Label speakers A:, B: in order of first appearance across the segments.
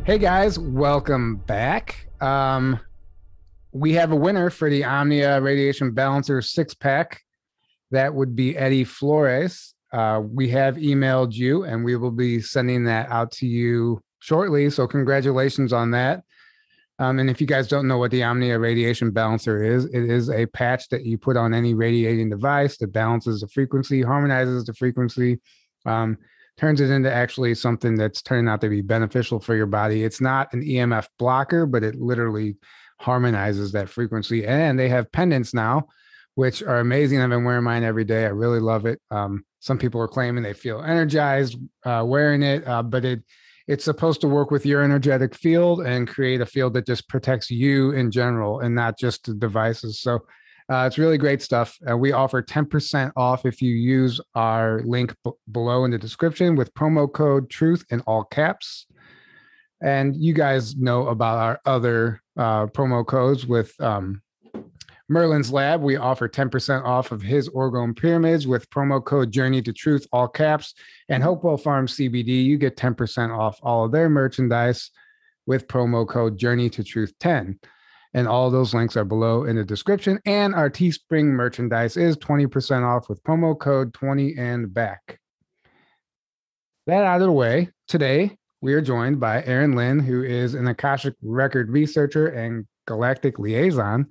A: Hey guys, welcome back. We have a winner for the Omnia Radiation Balancer 6-pack. That would be Eddie Flores. We have emailed you and we will be sending that out to you shortly. So congratulations on that. And if you guys don't know what the Omnia Radiation Balancer is, it is a patch that you put on any radiating device that balances the frequency, harmonizes the frequency, turns it into actually something that's turning out to be beneficial for your body. It's not an EMF blocker, but it literally harmonizes that frequency. And they have pendants now, which are amazing. I've been wearing mine every day. I really love it. Some people are claiming they feel energized wearing it, but it's supposed to work with your energetic field and create a field that just protects you in general and not just the devices. So it's really great stuff. We offer 10% off if you use our link below in the description with promo code TRUTH in all caps. And you guys know about our other promo codes with Merlin's Lab. We offer 10% off of his orgone pyramids with promo code Journey to Truth, all caps. And Hopewell Farm CBD, you get 10% off all of their merchandise with promo code Journey to Truth 10. And all those links are below in the description. And our Teespring merchandise is 20% off with promo code 20 and back. That out of the way, today we are joined by Erin Lynn, who is an Akashic Record researcher and galactic liaison,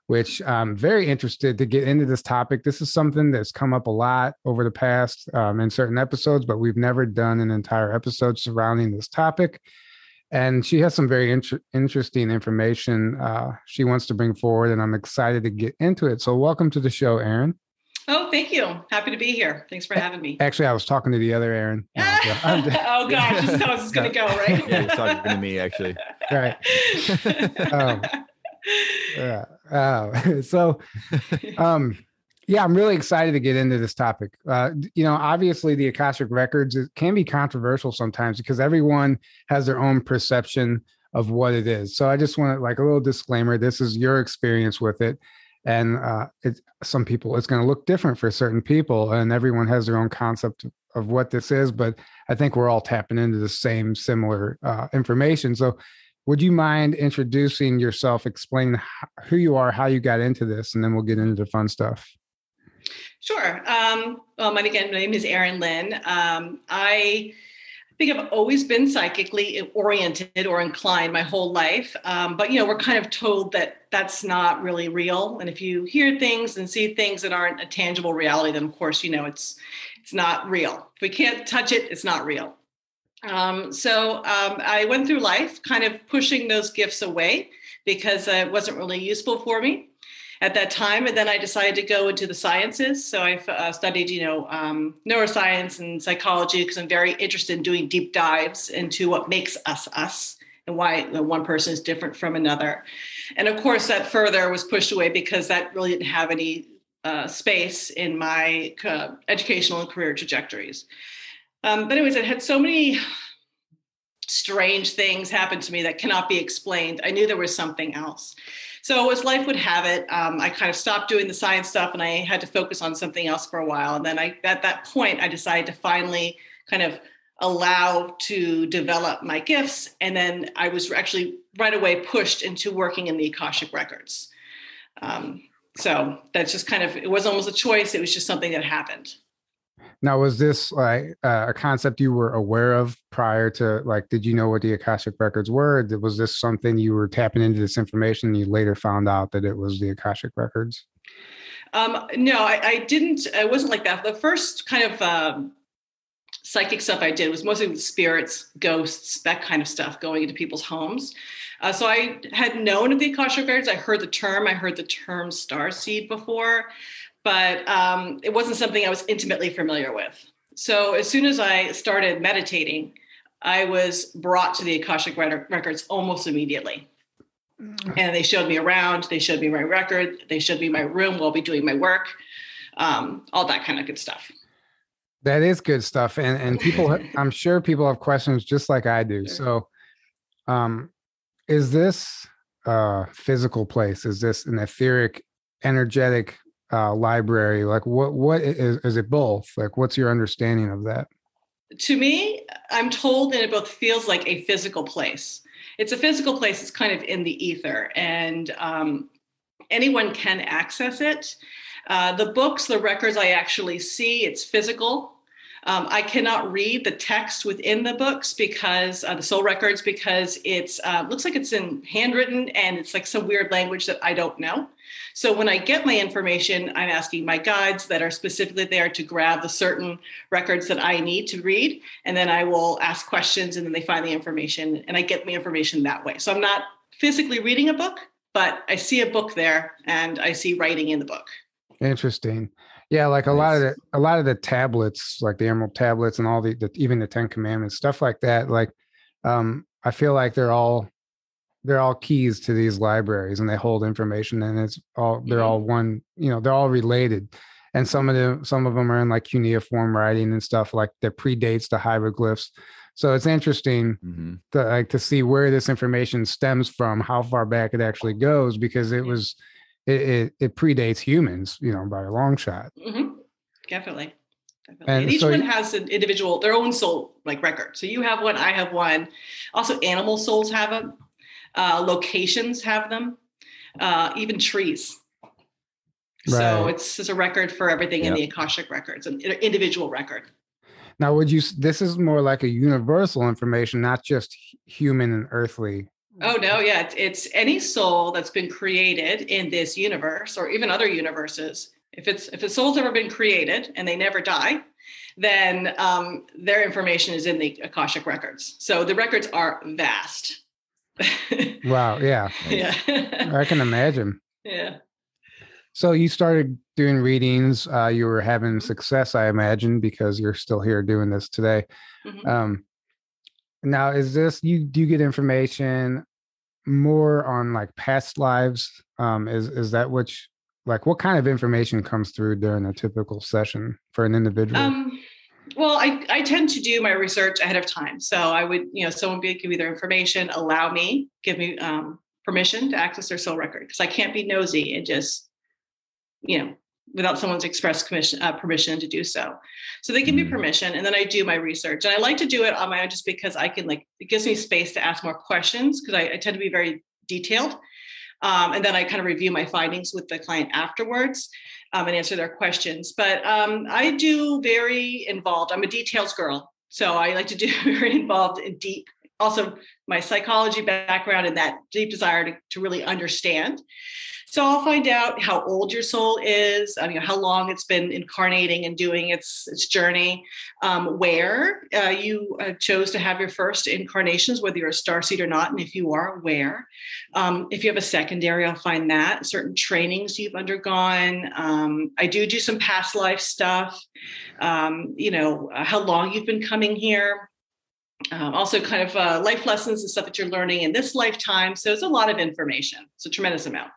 A: which I'm very interested to get into this topic. This is something that's come up a lot over the past in certain episodes, but we've never done an entire episode surrounding this topic. And she has some very interesting information she wants to bring forward, and I'm excited to get into it. So welcome to the show, Erin.
B: Oh, thank you. Happy to be here. Thanks for having me.
A: Actually, I was talking to the other Erin.
B: Oh, gosh. This is how this is going to go, right?
C: Yeah, he's talking to me, actually.
A: Right. So, yeah, I'm really excited to get into this topic. Obviously the Akashic Records, it can be controversial sometimes because everyone has their own perception of what it is. So I just want to, like, a little disclaimer. This is your experience with it. And some people, it's going to look different for certain people, and everyone has their own concept of what this is. But I think we're all tapping into the same similar information. So would you mind introducing yourself, explain who you are, how you got into this, and then we'll get into the fun stuff.
B: Sure. My name is Erin Lynn. I think I've always been psychically oriented or inclined my whole life. But, we're kind of told that that's not really real. And if you hear things and see things that aren't a tangible reality, then of course, it's not real. If we can't touch it, it's not real. So I went through life kind of pushing those gifts away because it wasn't really useful for me at that time. And then I decided to go into the sciences. So I studied, neuroscience and psychology because I'm very interested in doing deep dives into what makes us us and why one person is different from another. And of course, that further was pushed away because that really didn't have any space in my educational and career trajectories. But anyways, I had so many strange things happen to me that cannot be explained. I knew there was something else. So as life would have it, I kind of stopped doing the science stuff and I had to focus on something else for a while. And then at that point, I decided to finally kind of allow to develop my gifts. And then I was actually right away pushed into working in the Akashic Records. So that's just kind of, it was almost a choice. It was just something that happened.
A: Now, was this like a concept you were aware of prior to, like, did you know what the Akashic Records were? Was this something you were tapping into this information and you later found out that it was the Akashic Records?
B: No, I didn't. It wasn't like that. The first kind of psychic stuff I did was mostly with spirits, ghosts, that kind of stuff going into people's homes. So I had known of the Akashic Records. I heard the term starseed before. But it wasn't something I was intimately familiar with. So as soon as I started meditating, I was brought to the Akashic Records almost immediately. And they showed me around, they showed me my record, they showed me my room while I'll be doing my work, all that kind of good stuff.
A: That is good stuff. And people, I'm sure people have questions just like I do. Sure. So is this a physical place? Is this an etheric, energetic library? Like what is it both? Like, what's your understanding of that?
B: To me, I'm told that it both feels like a physical place. It's a physical place. It's kind of in the ether, and anyone can access it. The books, the records I actually see, it's physical. I cannot read the text within the books because the soul records, because it's looks like it's in handwritten and it's like some weird language that I don't know. So when I get my information, I'm asking my guides that are specifically there to grab the certain records that I need to read. And then I will ask questions and then they find the information and I get the information that way. So I'm not physically reading a book, but I see a book there and I see writing in the book.
A: Interesting. Yeah, like a lot of the tablets, like the Emerald tablets and all the even the Ten Commandments, stuff like that. Like, I feel like they're all keys to these libraries, and they hold information, and they're all one. They're all related, and some of them are in like cuneiform writing and stuff like that predates the hieroglyphs. So it's interesting to see where this information stems from, how far back it actually goes, because it predates humans, by a long shot.
B: Definitely.
A: And
B: each one has an individual, their own soul like record. So you have one, I have one. Also, animal souls have them. Locations have them. Even trees. Right. So it's just a record for everything in the Akashic records, an individual record.
A: Now, this is more like a universal information, not just human and earthly.
B: Oh, no. Yeah. It's any soul that's been created in this universe or even other universes. If a soul's ever been created and they never die, then their information is in the Akashic records. So the records are vast.
A: Wow. Yeah.
B: Yeah.
A: I can imagine.
B: Yeah.
A: So you started doing readings. You were having success, I imagine, because you're still here doing this today. Now, do you get information more on like past lives? Is that what kind of information comes through during a typical session for an individual?
B: Well, I tend to do my research ahead of time. So I would, someone give me their information, give me permission to access their soul record, because I can't be nosy and just, without someone's express permission to do so. So they give me permission, and then I do my research. And I like to do it on my own just because it gives me space to ask more questions, because I tend to be very detailed. And then I kind of review my findings with the client afterwards and answer their questions. But I do very involved. I'm a details girl. So I like to do very involved and deep. Also, my psychology background and that deep desire to really understand. So I'll find out how old your soul is, how long it's been incarnating and doing its journey, where you chose to have your first incarnations, whether you're a starseed or not, and if you are, where. If you have a secondary, I'll find that, certain trainings you've undergone. I do some past life stuff, how long you've been coming here. Also kind of life lessons and stuff that you're learning in this lifetime. So it's a lot of information. It's a tremendous amount.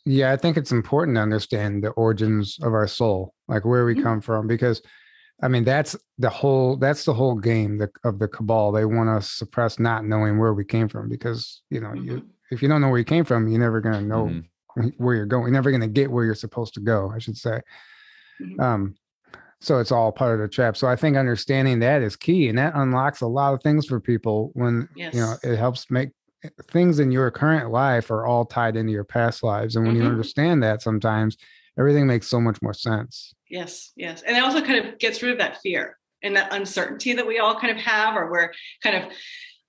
A: Yeah, I think it's important to understand the origins of our soul, like where we come from, because that's the whole game of the cabal. They want us suppress not knowing where we came from, because if you don't know where you came from, you're never going to know where you're going. You're never going to get where you're supposed to go, I should say. So it's all part of the trap. So I think understanding that is key, and that unlocks a lot of things for people when it helps make things in your current life are all tied into your past lives. And when you understand that, sometimes everything makes so much more sense.
B: Yes. And it also kind of gets rid of that fear and that uncertainty that we all kind of have, or we're kind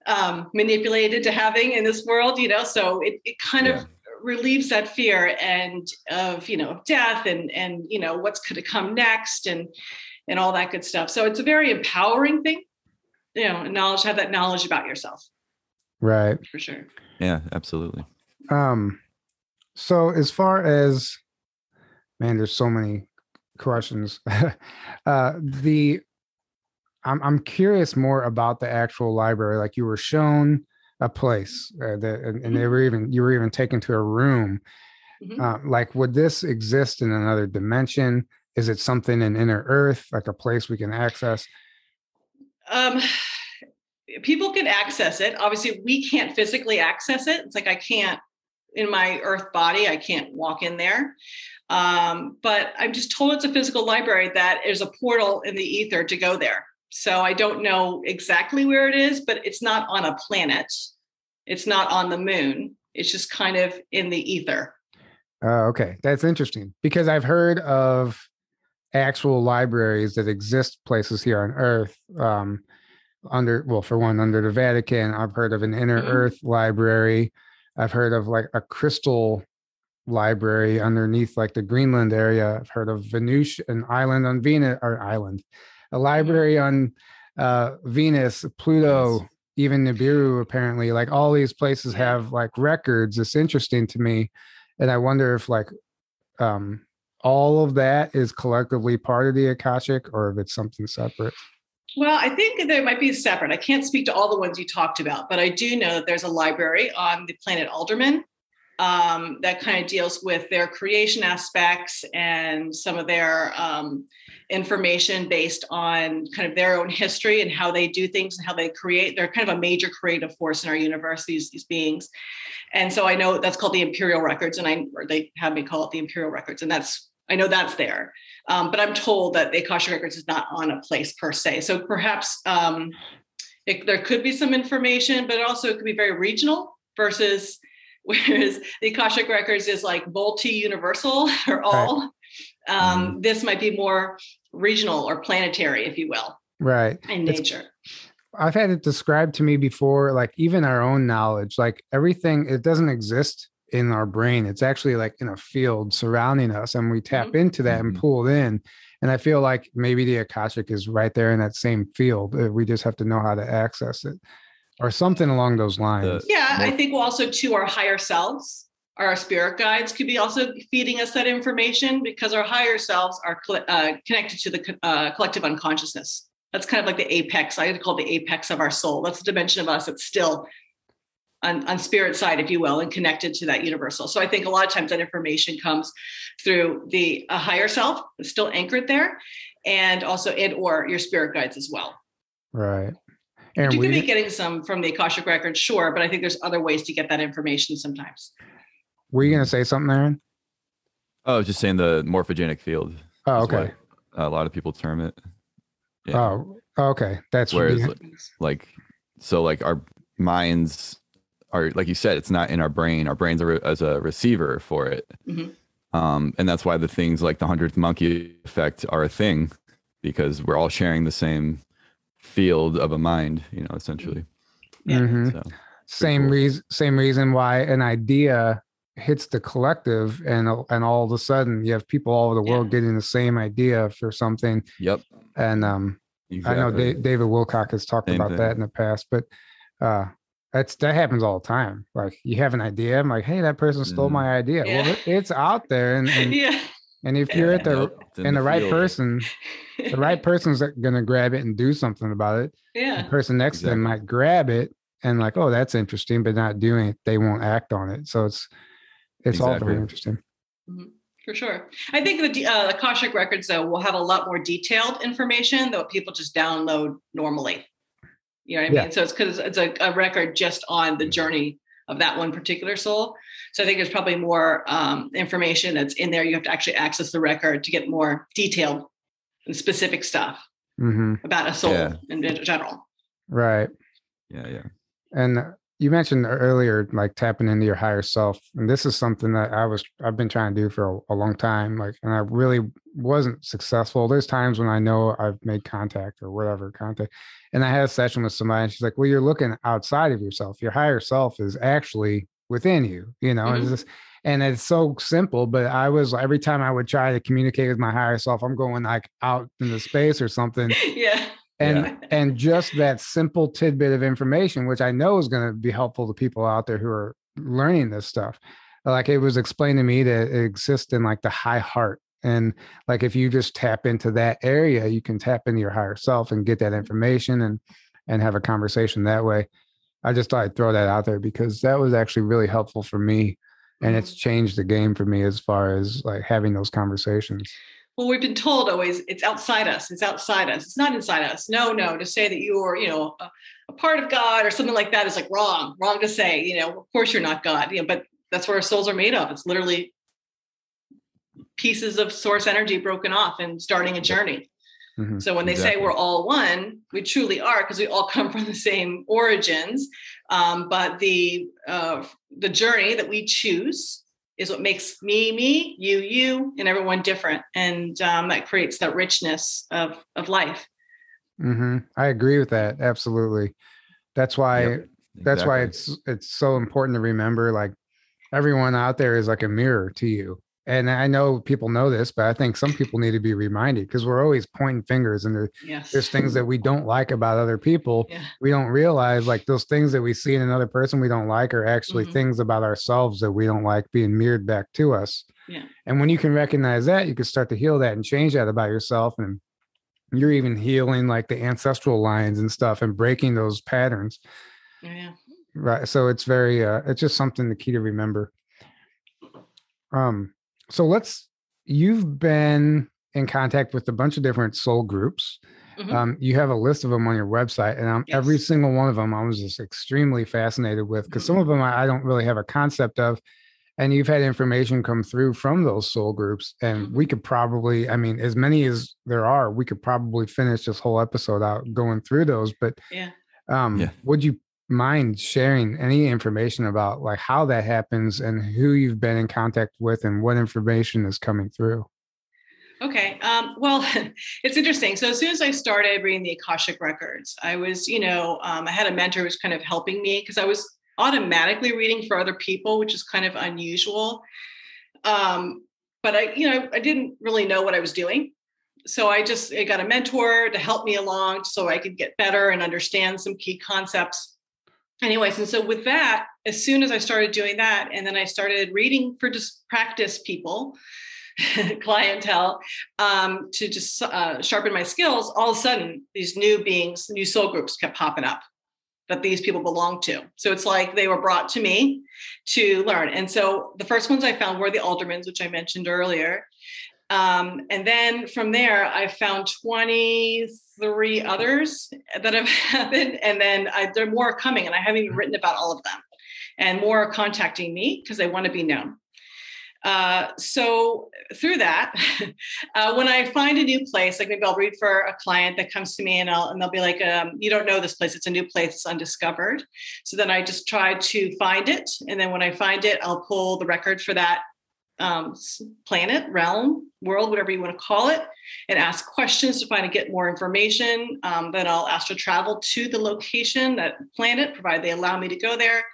B: of manipulated to having in this world, so it kind of relieves that fear and of death and what's going to come next and all that good stuff. So it's a very empowering thing, have that knowledge about yourself.
A: Right.
B: For sure.
C: Yeah, absolutely.
A: So as far as, there's so many questions. I'm curious more about the actual library. Like, you were shown a place and you were even taken to a room. Like, would this exist in another dimension? Is it something in inner earth, like a place we can access?
B: People can access it. Obviously, we can't physically access it. It's like I can't, in my earth body, I can't walk in there. But I'm just told it's a physical library, that is a portal in the ether to go there. So I don't know exactly where it is, but it's not on a planet. It's not on the moon. It's just kind of in the ether.
A: Okay. That's interesting because I've heard of actual libraries that exist places here on Earth. For one, under the Vatican, I've heard of an inner Earth library. I've heard of like a crystal library underneath like the Greenland area. I've heard of Venush, an island on Venus, or island, a library on Venus, Pluto, even Nibiru. Apparently, like all these places have like records. It's interesting to me, and I wonder if like all of that is collectively part of the Akashic, or if it's something separate.
B: Well, I think they might be separate. I can't speak to all the ones you talked about, but I do know that there's a library on the planet Alderman that kind of deals with their creation aspects and some of their information based on kind of their own history and how they do things and how they create. They're kind of a major creative force in our universe, these beings. And so I know that's called the Imperial Records, or they have me call it the Imperial Records. And I know that's there. But I'm told that the Akashic Records is not on a place per se. So perhaps there could be some information, but also it could be very regional whereas the Akashic Records is like multi-universal or all. Right. This might be more regional or planetary, if you will.
A: Right.
B: In nature.
A: I've had it described to me before, like even our own knowledge, like everything, it doesn't exist in our brain. It's actually like in a field surrounding us, and we tap into that and pull it in. And I feel like maybe the Akashic is right there in that same field. We just have to know how to access it or something along those lines.
B: I think also to our higher selves, our spirit guides could be also feeding us that information, because our higher selves are connected to the collective unconsciousness. That's kind of like the apex. I would call it the apex of our soul. That's a dimension of us that's still on spirit side, if you will, and connected to that universal. So I think a lot of times that information comes through the higher self, it's still anchored there, and also or your spirit guides as well.
A: Right.
B: And you could be getting some from the Akashic Record, sure, but I think there's other ways to get that information sometimes.
A: Were you going to say something, Erin?
C: Oh, I was just saying the morphogenic field.
A: Oh, okay.
C: A lot of people term it.
A: Yeah. Oh, okay. That's
C: whereas like our minds are, like you said, it's not in our brain. Our brains are as a receiver for it. And that's why the things like the 100th monkey effect are a thing, because we're all sharing the same field of a mind, essentially.
A: So, same reason why an idea hits the collective, and all of a sudden you have people all over the world getting the same idea for something.
C: Yep.
A: And exactly. I know David Wilcock has talked about that in the past, but that happens all the time. Like you have an idea, I'm like, hey, that person stole my idea. Well, it's out there, and if you're at the right person, the right person's going to grab it and do something about it. The person next to them might grab it and like, oh, that's interesting, but not doing it. They won't act on it. So it's all very interesting.
B: For sure. I think the Akashic Records, though, will have a lot more detailed information that people just download normally. You know what I mean? So it's because it's a record just on the journey of that one particular soul. So I think there's probably more information that's in there. You have to actually access the record to get more detailed and specific stuff about a soul in general.
A: Right.
C: Yeah.
A: And you mentioned earlier, like tapping into your higher self. And this is something that I've been trying to do for a long time. And I really wasn't successful. There's times when I know I've made contact or whatever contact. And I had a session with somebody, and she's like, well, you're looking outside of yourself. Your higher self is actually within you, and it's so simple. But every time I would try to communicate with my higher self, I'm going like out into space or something. And just that simple tidbit of information, which I know is going to be helpful to people out there who are learning this stuff. Like it was explained to me that it exists in like the high heart. And like, if you just tap into that area, you can tap into your higher self and get that information and have a conversation that way. I just thought I'd throw that out there because that was actually really helpful for me. And it's changed the game for me as far as like having those conversations.
B: Well, we've been told always it's outside us. It's outside us. It's not inside us. No. To say that you're, a part of God or something like that is like wrong to say, of course you're not God, but that's what our souls are made of. It's literally pieces of source energy broken off and starting a journey. So when they say we're all one, we truly are, because we all come from the same origins. But the journey that we choose is what makes me, you, and everyone different. And that creates that richness of life.
A: I agree with that. Absolutely. That's why, that's why it's so important to remember, like, everyone out there is like a mirror to you. And I know people know this, but I think some people need to be reminded, because we're always pointing fingers, and there's things that we don't like about other people. We don't realize, like, those things that we see in another person we don't like are actually things about ourselves that we don't like being mirrored back to us. And when you can recognize that, you can start to heal that and change that about yourself. And you're even healing like the ancestral lines and stuff and breaking those patterns. Right. So it's very, it's just something the key to remember. So you've been in contact with a bunch of different soul groups. You have a list of them on your website, and every single one of them I was just extremely fascinated with, because some of them I don't really have a concept of. And you've had information come through from those soul groups, and we could probably, I mean, as many as there are, we could probably finish this whole episode out going through those. But would you mind sharing any information about like how that happens and who you've been in contact with and what information is coming through?
B: Okay. Well, it's interesting. So as soon as I started reading the Akashic Records, I was, I had a mentor who was kind of helping me, because I was automatically reading for other people, which is kind of unusual. But I didn't really know what I was doing. So I got a mentor to help me along so I could get better and understand some key concepts. Anyways, and so with that, as soon as I started doing that, and then I started reading for just practice people, clientele, to just sharpen my skills, all of a sudden, these new beings, new soul groups kept popping up that these people belong to. So it's like they were brought to me to learn. And so the first ones I found were the Aldermans, which I mentioned earlier. And then from there, I found 23 others that have happened. And then there are more coming, and I haven't even written about all of them. And more are contacting me because they want to be known. So through that, when I find a new place, like maybe I'll read for a client that comes to me and they'll be like, you don't know this place. It's a new place. It's undiscovered. So then I just try to find it. And then when I find it, I'll pull the record for that planet, realm, world, whatever you want to call it, and ask questions to get more information. Then I'll astral travel to the location, that planet, provided they allow me to go there.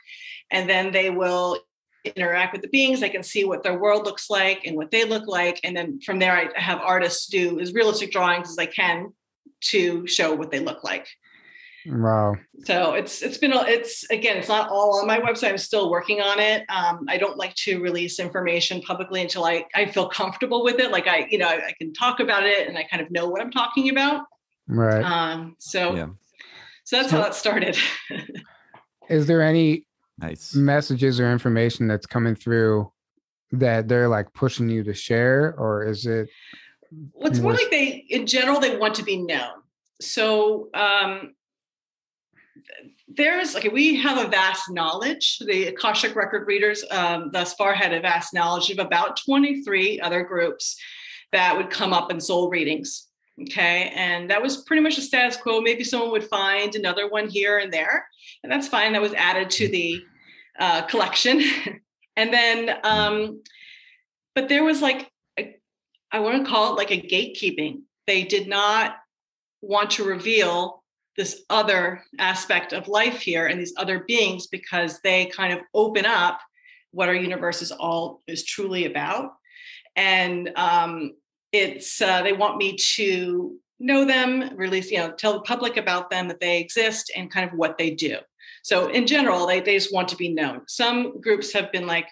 B: And then they will interact with the beings. I can see what their world looks like and what they look like. And then from there, I have artists do as realistic drawings as I can to show what they look like.
A: Wow.
B: So it's not all on my website. I'm still working on it. I don't like to release information publicly until I feel comfortable with it. Like I can talk about it and I kind of know what I'm talking about.
A: Right.
B: So that's how that started.
A: Is there any
C: nice
A: messages or information that's coming through that they're like pushing you to share, or is it?
B: Well, it's more like in general, they want to be known. So we have a vast knowledge. The Akashic Record readers thus far had a vast knowledge of about 23 other groups that would come up in soul readings. Okay. And that was pretty much the status quo. Maybe someone would find another one here and there, and that's fine. That was added to the collection. And then, but there was I want to call it like a gatekeeping. They did not want to reveal this other aspect of life here and these other beings, because they kind of open up what our universe is truly about. And they want me to know them, release, tell the public about them, that they exist and kind of what they do. So in general, they just want to be known. Some groups have been like,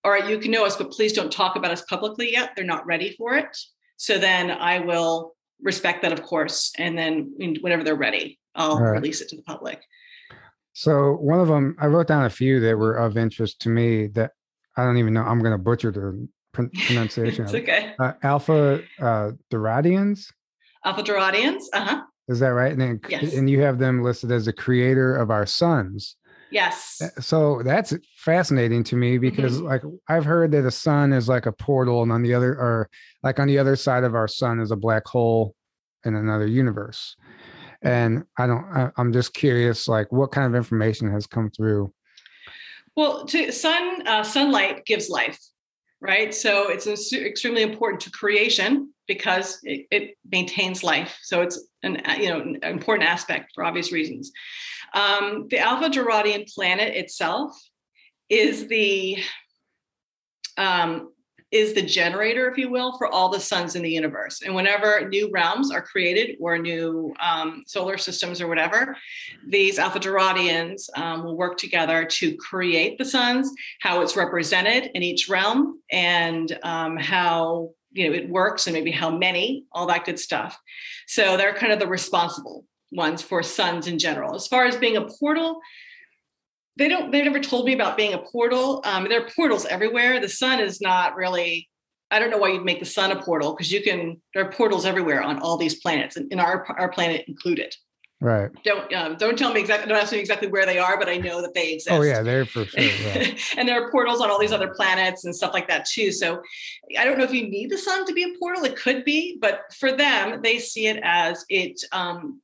B: all right, you can know us, but please don't talk about us publicly yet. They're not ready for it. So then I will respect that, of course. And then whenever they're ready, I'll release it to the public.
A: So one of them, I wrote down a few that were of interest to me that I don't even know. I'm going to butcher the pronunciation.
B: It's okay.
A: Alpha Doradians.
B: Alpha Doradians.
A: Is that right? And then,
B: yes.
A: And you have them listed as the creator of our suns.
B: Yes.
A: So that's fascinating to me, because I've heard that a sun is like a portal, and on the other side of our sun is a black hole. in another universe. And I'm just curious, like, what kind of information has come through?
B: Well, sunlight gives life, right? So it's extremely important to creation because it maintains life. So it's an important aspect for obvious reasons. The Alpha Girardian planet itself is the generator, if you will, for all the suns in the universe. And whenever new realms are created or new solar systems or whatever, these Alpha Girardians will work together to create the suns, how it's represented in each realm, and how it works, and maybe how many, all that good stuff. So they're kind of the responsible ones for suns in general. As far as being a portal, they never told me about being a portal. There are portals everywhere. The sun is not really, I don't know why you'd make the sun a portal, because there are portals everywhere on all these planets, and our planet included.
A: Right.
B: Don't tell me exactly, don't ask me exactly where they are, but I know that they exist.
A: Oh yeah, they're for sure. Yeah.
B: And there are portals on all these other planets and stuff like that too. So I don't know if you need the sun to be a portal. It could be, but for them, they see it as it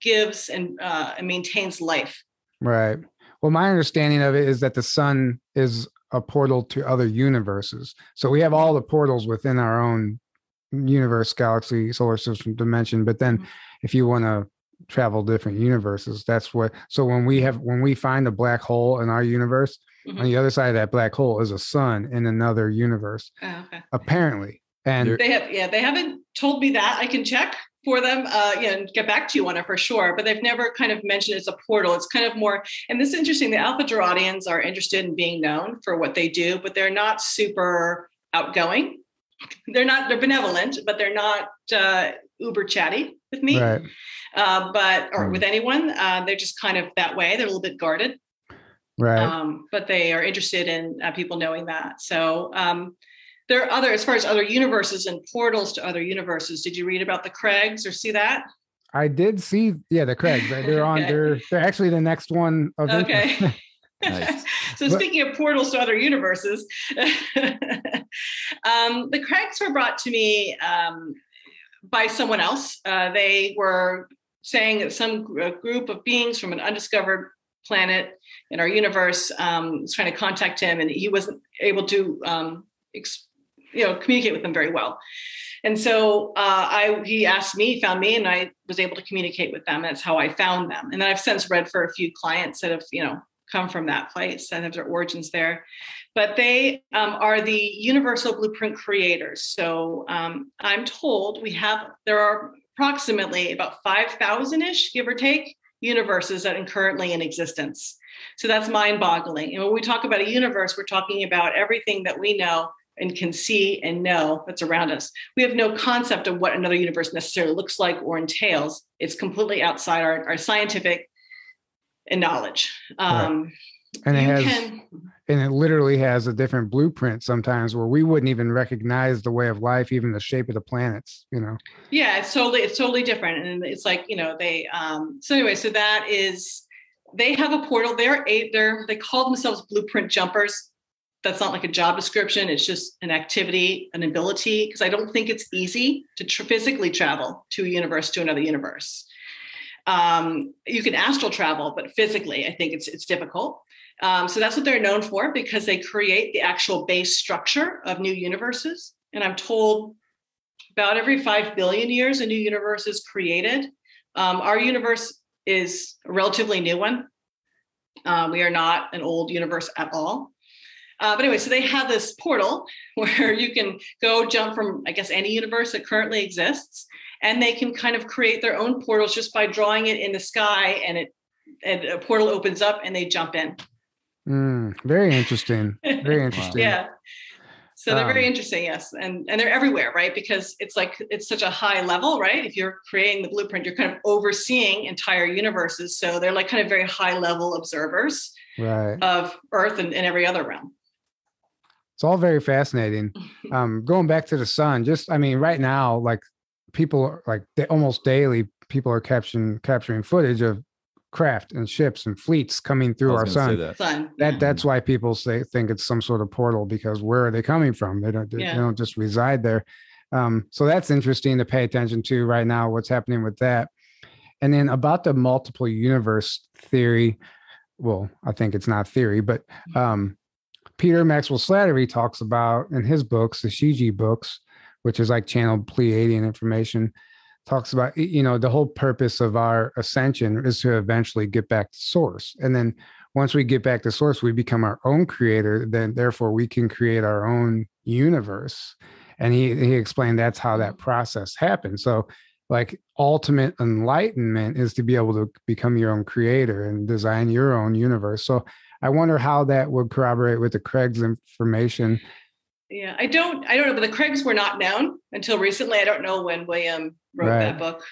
B: gives and maintains life.
A: Right. Well, my understanding of it is that the sun is a portal to other universes. So we have all the portals within our own universe, galaxy, solar system, dimension. But then if you want to travel different universes, that's what. So when we find a black hole in our universe, on the other side of that black hole is a sun in another universe.
B: Oh, okay.
A: Apparently. And
B: they haven't told me that. I can check for them, and get back to you on it for sure. But they've never kind of mentioned it's a portal. It's kind of more, and this is interesting. The Alpha Girardians are interested in being known for what they do, but they're not super outgoing. They're benevolent, but they're not uber chatty with me,
A: right.
B: Or with anyone. They're just kind of that way. They're a little bit guarded,
A: right?
B: But they are interested in people knowing that. So there are as far as other universes and portals to other universes. Did you read about the Craigs or see that?
A: I did see, the Craigs. They're on. Okay. They're actually the next one of
B: okay. Nice. So speaking of portals to other universes, the Craigs were brought to me by someone else. They were saying that some group of beings from an undiscovered planet in our universe was trying to contact him, and he wasn't able to communicate with them very well. And so he found me, and I was able to communicate with them. That's how I found them. And then I've since read for a few clients that have, come from that place and have their origins there. But they are the universal blueprint creators. So I'm told there are approximately about 5,000-ish, give or take, universes that are currently in existence. So that's mind-boggling. And when we talk about a universe, we're talking about everything that we know and can see and know that's around us. We have no concept of what another universe necessarily looks like or entails. It's completely outside our scientific and knowledge.
A: Right. And it literally has a different blueprint sometimes where we wouldn't even recognize the way of life, even the shape of the planets,
B: Yeah, it's totally different. And it's like, so that is, they have a portal. They call themselves blueprint jumpers. That's not like a job description. It's just an activity, an ability, because I don't think it's easy to physically travel to a universe, to another universe. You can astral travel, but physically, I think it's difficult. So that's what they're known for, because they create the actual base structure of new universes. And I'm told about every 5 billion years, a new universe is created. Our universe is a relatively new one. We are not an old universe at all. But anyway, so they have this portal where you can go jump from, I guess, any universe that currently exists, and they can kind of create their own portals just by drawing it in the sky, and a portal opens up and they jump in.
A: Very interesting. Very interesting.
B: Yeah. So they're very interesting, yes. And they're everywhere, right? Because it's such a high level, right? If you're creating the blueprint, you're kind of overseeing entire universes. So they're like kind of very high level observers, right, of Earth and every other realm.
A: It's all very fascinating. Going back to the sun, right now, like people are almost daily, people are capturing footage of craft and ships and fleets coming through our sun. That's why people think it's some sort of portal, because where are they coming from? They don't just reside there. So that's interesting to pay attention to right now, what's happening with that. And then about the multiple universe theory, well, I think it's not theory, but Peter Maxwell Slattery talks about in his books, the Shiji books, which is like channeled Pleiadian information, talks about, the whole purpose of our ascension is to eventually get back to source. And then once we get back to source, we become our own creator, then therefore we can create our own universe. And he explained that's how that process happens. So like ultimate enlightenment is to be able to become your own creator and design your own universe. So I wonder how that would corroborate with the Craig's information.
B: Yeah, I don't know, but the Craigs were not known until recently. I don't know when William wrote that book.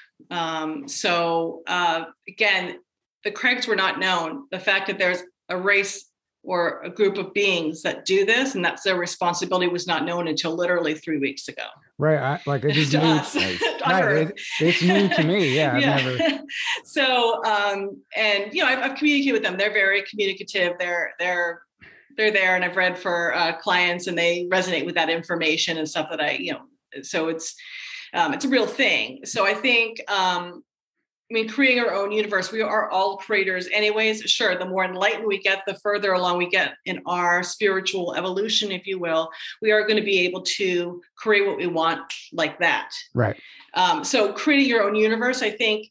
B: Again, the Craigs were not known. The fact that there's a race or a group of beings that do this, and that's their responsibility, was not known until literally 3 weeks ago.
A: Right. It is
B: to
A: new.
B: us.
A: It's new to me. Yeah. I've never.
B: So, I've communicated with them. They're very communicative. They're there, and I've read for clients, and they resonate with that information and stuff that so it's a real thing. So I think, creating our own universe, we are all creators anyways. Sure, the more enlightened we get, the further along we get in our spiritual evolution, if you will, we are going to be able to create what we want like that.
A: Right.
B: So creating your own universe, I think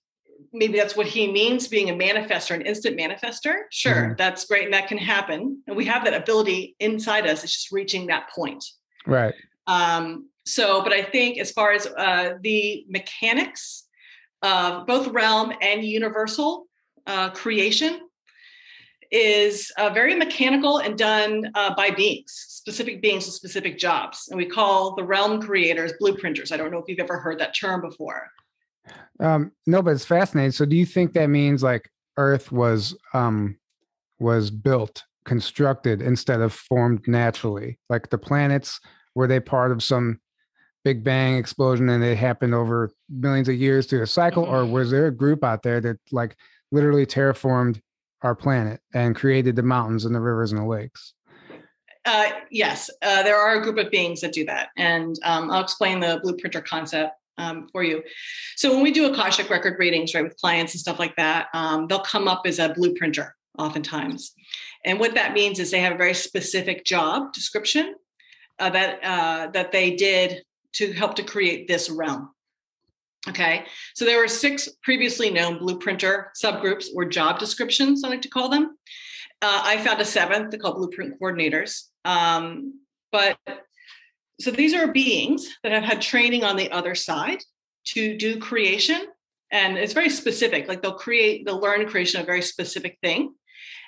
B: maybe that's what he means, being a manifestor, an instant manifestor. Sure, that's great. And that can happen. And we have that ability inside us. It's just reaching that point.
A: Right.
B: But I think as far as the mechanics of both realm and universal creation is very mechanical and done by beings, specific beings with specific jobs. And we call the realm creators blueprinters. I don't know if you've ever heard that term before.
A: No, but it's fascinating. So do you think that means like Earth was built, constructed instead of formed naturally? Like the planets, were they part of some Big Bang explosion and it happened over millions of years through a cycle? Or was there a group out there that like literally terraformed our planet and created the mountains and the rivers and the lakes?
B: Yes, there are a group of beings that do that. And I'll explain the blueprinter concept for you. So when we do Akashic Record readings, right, with clients and stuff like that, they'll come up as a blueprinter oftentimes. And what that means is they have a very specific job description that they did to help to create this realm. Okay. So there were 6 previously known blueprinter subgroups or job descriptions, I like to call them. I found a 7th, they're called blueprint coordinators. So these are beings that have had training on the other side to do creation. And it's very specific. Like they'll learn creation of a very specific thing.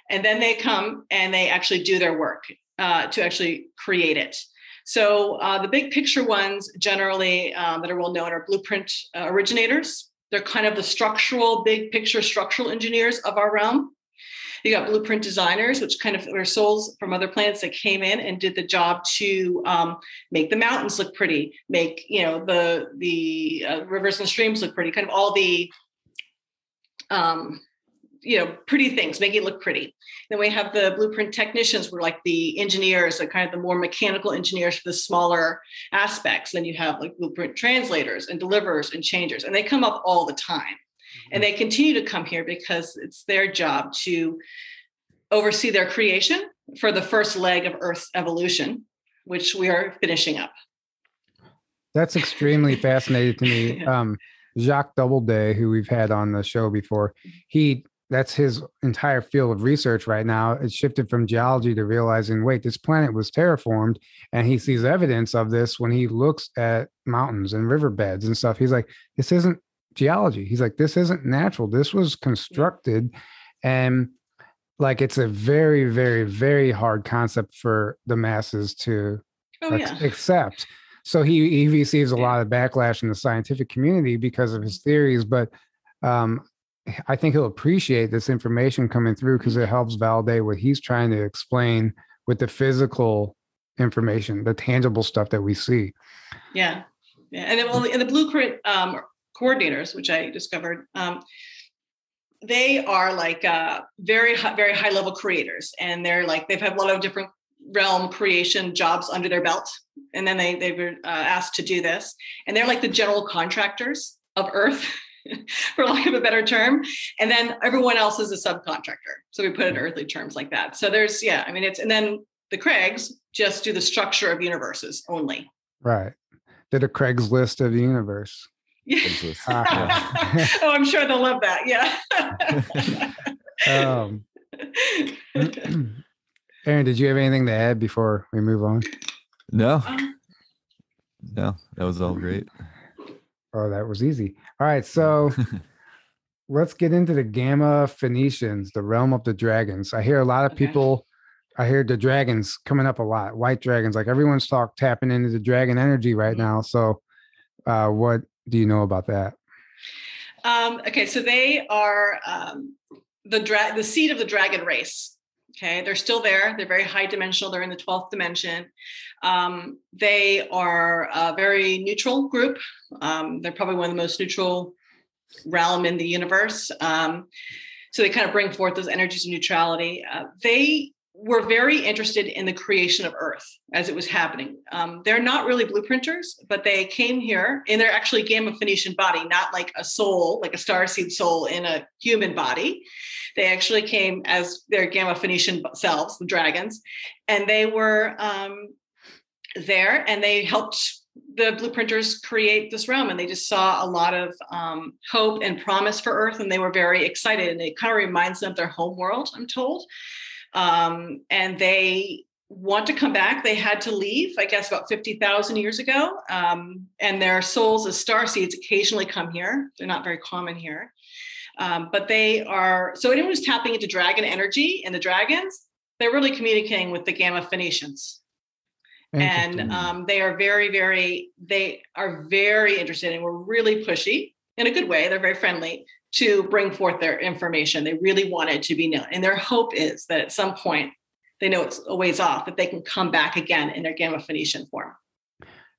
B: And then they come and they actually do their work to actually create it. So the big picture ones generally that are well known are blueprint originators. They're kind of the big picture structural engineers of our realm. You got blueprint designers, which kind of are souls from other planets that came in and did the job to make the mountains look pretty, make the rivers and streams look pretty, kind of all the pretty things, make it look pretty. Then we have the blueprint technicians, were like the engineers, the kind of the more mechanical engineers for the smaller aspects. Then you have like blueprint translators and deliverers and changers, and they come up all the time. And they continue to come here because it's their job to oversee their creation for the first leg of Earth's evolution, which we are finishing up.
A: That's extremely fascinating to me. Jacques Doubleday, who we've had on the show before, that's his entire field of research right now. It shifted from geology to realizing, wait, this planet was terraformed. And he sees evidence of this when he looks at mountains and riverbeds and stuff. He's like, this isn't geology. He's like, this isn't natural. This was constructed. And like, it's a very, very, very hard concept for the masses to accept. So he receives a lot of backlash in the scientific community because of his theories. But I think he'll appreciate this information coming through because it helps validate what he's trying to explain with the physical information, the tangible stuff that we see.
B: Yeah. And then, the blueprint coordinators, which I discovered, they are like very high level creators, and they've had a lot of different realm creation jobs under their belt. and then they were asked to do this, and they're like the general contractors of Earth, for lack of a better term. And then everyone else is a subcontractor. So we put it in earthly terms like that. So there's, and then the Craigs just do the structure of universes only.
A: Right. They're the Craigslist of the universe.
B: Yeah. Oh, I'm sure they'll love that. Yeah.
A: Erin, did you have anything to add before we move on?
C: No, that was all great.
A: Oh, that was easy. All right, so let's get into the Gamma Phoenicians, the realm of the dragons. I hear a lot of people, I hear the dragons coming up a lot, white dragons, like everyone's tapping into the dragon energy right now. So what do you know about that?
B: Okay, so they are the seed of the dragon race. Okay, they're still there. They're very high dimensional. They're in the 12th dimension. They are a very neutral group. They're probably one of the most neutral realm in the universe. So they kind of bring forth those energies of neutrality. They were very interested in the creation of Earth as it was happening. They're not really blueprinters, but they came here and they're actually Gamma Phoenician body, not like a soul, like a starseed soul in a human body. They actually came as their Gamma Phoenician selves, the dragons, and they were there and they helped the blueprinters create this realm. And they just saw a lot of hope and promise for Earth. And they were very excited. And it kind of reminds them of their home world, I'm told. And they want to come back. They had to leave, I guess, about 50,000 years ago. And their souls as starseeds occasionally come here. They're not very common here. But they are, so anyone who's tapping into dragon energy and the dragons, they're really communicating with the Gamma Phoenicians. And they are very interested and we're really pushy in a good way. They're very friendly to bring forth their information. They really want it to be known. And their hope is that at some point, they know it's a ways off, that they can come back again in their Gamma Phoenician form.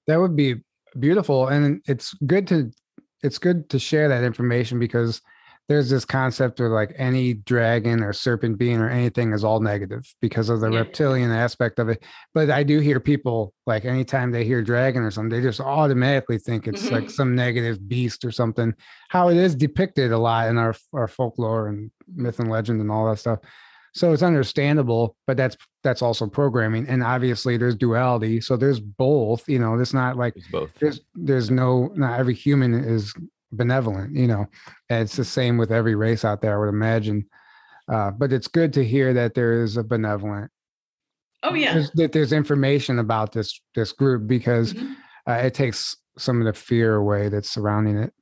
A: That would be beautiful. And it's good to share that information because there's this concept of like any dragon or serpent being or anything is all negative because of the reptilian aspect of it. But I do hear people like anytime they hear dragon or something, they just automatically think it's like some negative beast or something, how it is depicted a lot in our folklore and myth and legend and all that stuff. So it's understandable, but that's also programming. And obviously there's duality. So there's both, it's not like there's not every human is benevolent, and it's the same with every race out there, I would imagine. But it's good to hear that there is a benevolent.
B: Oh yeah.
A: There's information about this group because it takes some of the fear away that's surrounding it.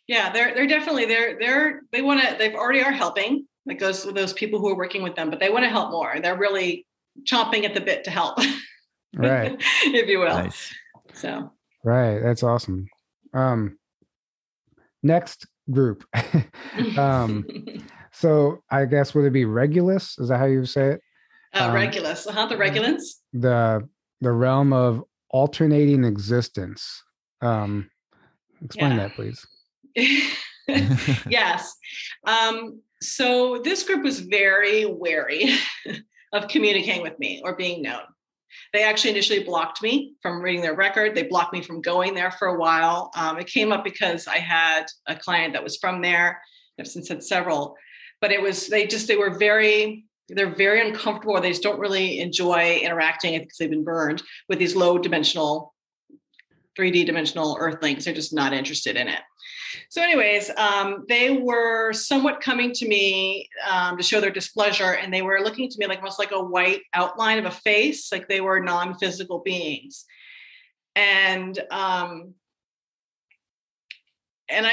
B: Yeah, they're definitely they want to. They already are helping. That goes with those people who are working with them, but they want to help more. They're really chomping at the bit to help,
A: right?
B: If you will.
C: Nice.
B: So.
A: Right, that's awesome. Next group. So I guess would it be Regulus? Is that how you say it?
B: Regulus. The Regulans.
A: The realm of alternating existence. Explain that, please.
B: Yes. So this group was very wary of communicating with me or being known. They actually initially blocked me from reading their record. They blocked me from going there for a while. It came up because I had a client that was from there. I've since had several, but they're very uncomfortable. They just don't really enjoy interacting because they've been burned with these low dimensional, 3D dimensional earthlings. They're just not interested in it. So anyways, they were somewhat coming to me to show their displeasure, and they were looking to me like almost like a white outline of a face, like they were non-physical beings. And I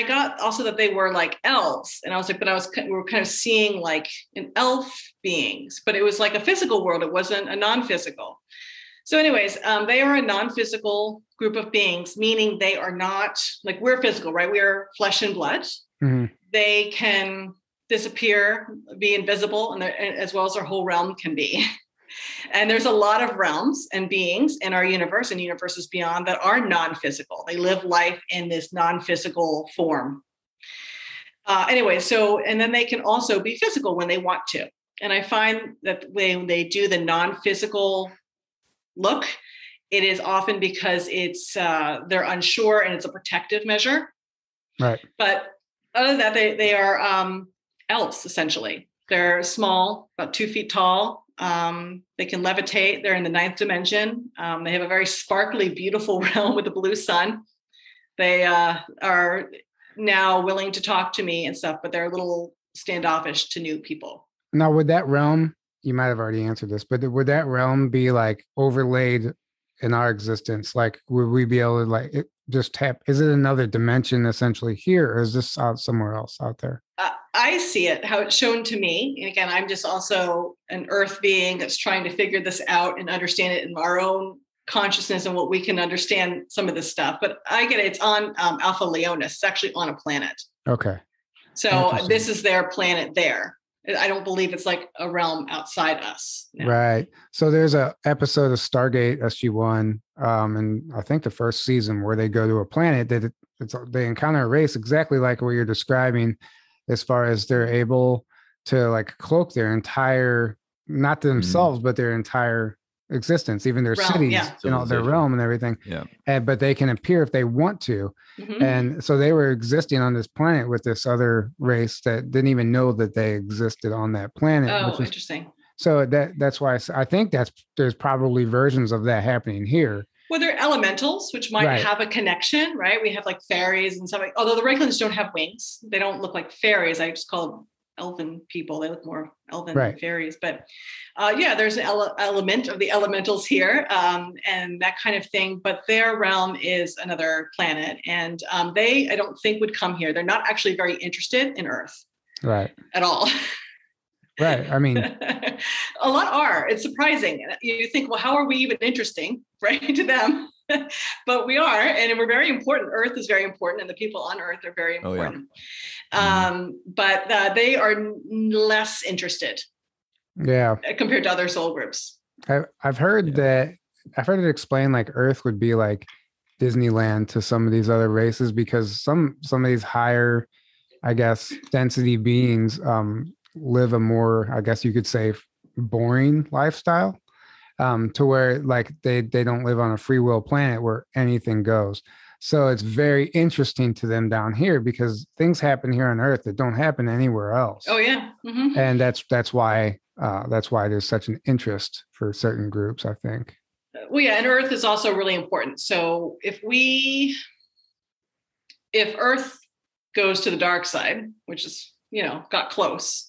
B: got also that they were like elves, and I was like, we were kind of seeing like an elf beings, but it was like a physical world. It wasn't a non-physical. So anyways, they are a non-physical group of beings, meaning they are not like we're physical, right? We are flesh and blood. Mm-hmm. They can disappear, be invisible, and as well as our whole realm can be. And there's a lot of realms and beings in our universe and universes beyond that are non-physical. They live life in this non-physical form. And then they can also be physical when they want to. And I find that when they do the non-physical look, it is often because it's they're unsure and it's a protective measure.
A: Right.
B: But other than that, they are elves, essentially. They're small, about 2 feet tall. They can levitate. They're in the 9th dimension. They have a very sparkly, beautiful realm with a blue sun. They are now willing to talk to me and stuff, but they're a little standoffish to new people.
A: Now, would that realm, you might have already answered this, but would that realm be like overlaid in our existence? Like, would we be able to like just tap? Is it another dimension essentially here, or is this out somewhere else out there?
B: I see it, how it's shown to me. And again, I'm just also an earth being that's trying to figure this out and understand it in our own consciousness and what we can understand some of this stuff. But I get it. It's on Alpha Leonis. It's actually on a planet.
A: Okay.
B: So this is their planet there. I don't believe it's like a realm outside us. No.
A: Right. So there's a episode of Stargate SG-1, and I think the first season where they go to a planet that they encounter a race exactly like what you're describing, as far as they're able to like cloak their entire, not themselves, but their entire existence, even their
B: realm,
A: cities, their realm and everything.
C: Yeah.
A: But they can appear if they want to.
B: Mm-hmm.
A: And so they were existing on this planet with this other race that didn't even know that they existed on that planet.
B: Oh, interesting.
A: So that's why I think there's probably versions of that happening here.
B: Well, they're elementals, which might have a connection, right? We have like fairies and stuff. Although the Regulans don't have wings, they don't look like fairies. I just call them elven people. They look more elven than fairies. But there's an element of the elementals here and that kind of thing. But their realm is another planet, and I don't think would come here. They're not actually very interested in Earth, at all.
A: Right. I mean,
B: a lot are. It's surprising. You think, well, how are we even interesting, right, to them? But we are, and we're very important. Earth is very important, and the people on Earth are very important. But they are less interested. Yeah. Compared to other soul groups.
A: I've heard it explained like Earth would be like Disneyland to some of these other races, because some of these higher, I guess, density beings live a more, I guess you could say, boring lifestyle, to where like they don't live on a free will planet where anything goes. So it's very interesting to them down here because things happen here on Earth that don't happen anywhere else.
B: Oh yeah. Mm-hmm.
A: And that's why there's such an interest for certain groups, I think.
B: Well, yeah, and Earth is also really important. So if Earth goes to the dark side, which is, got close,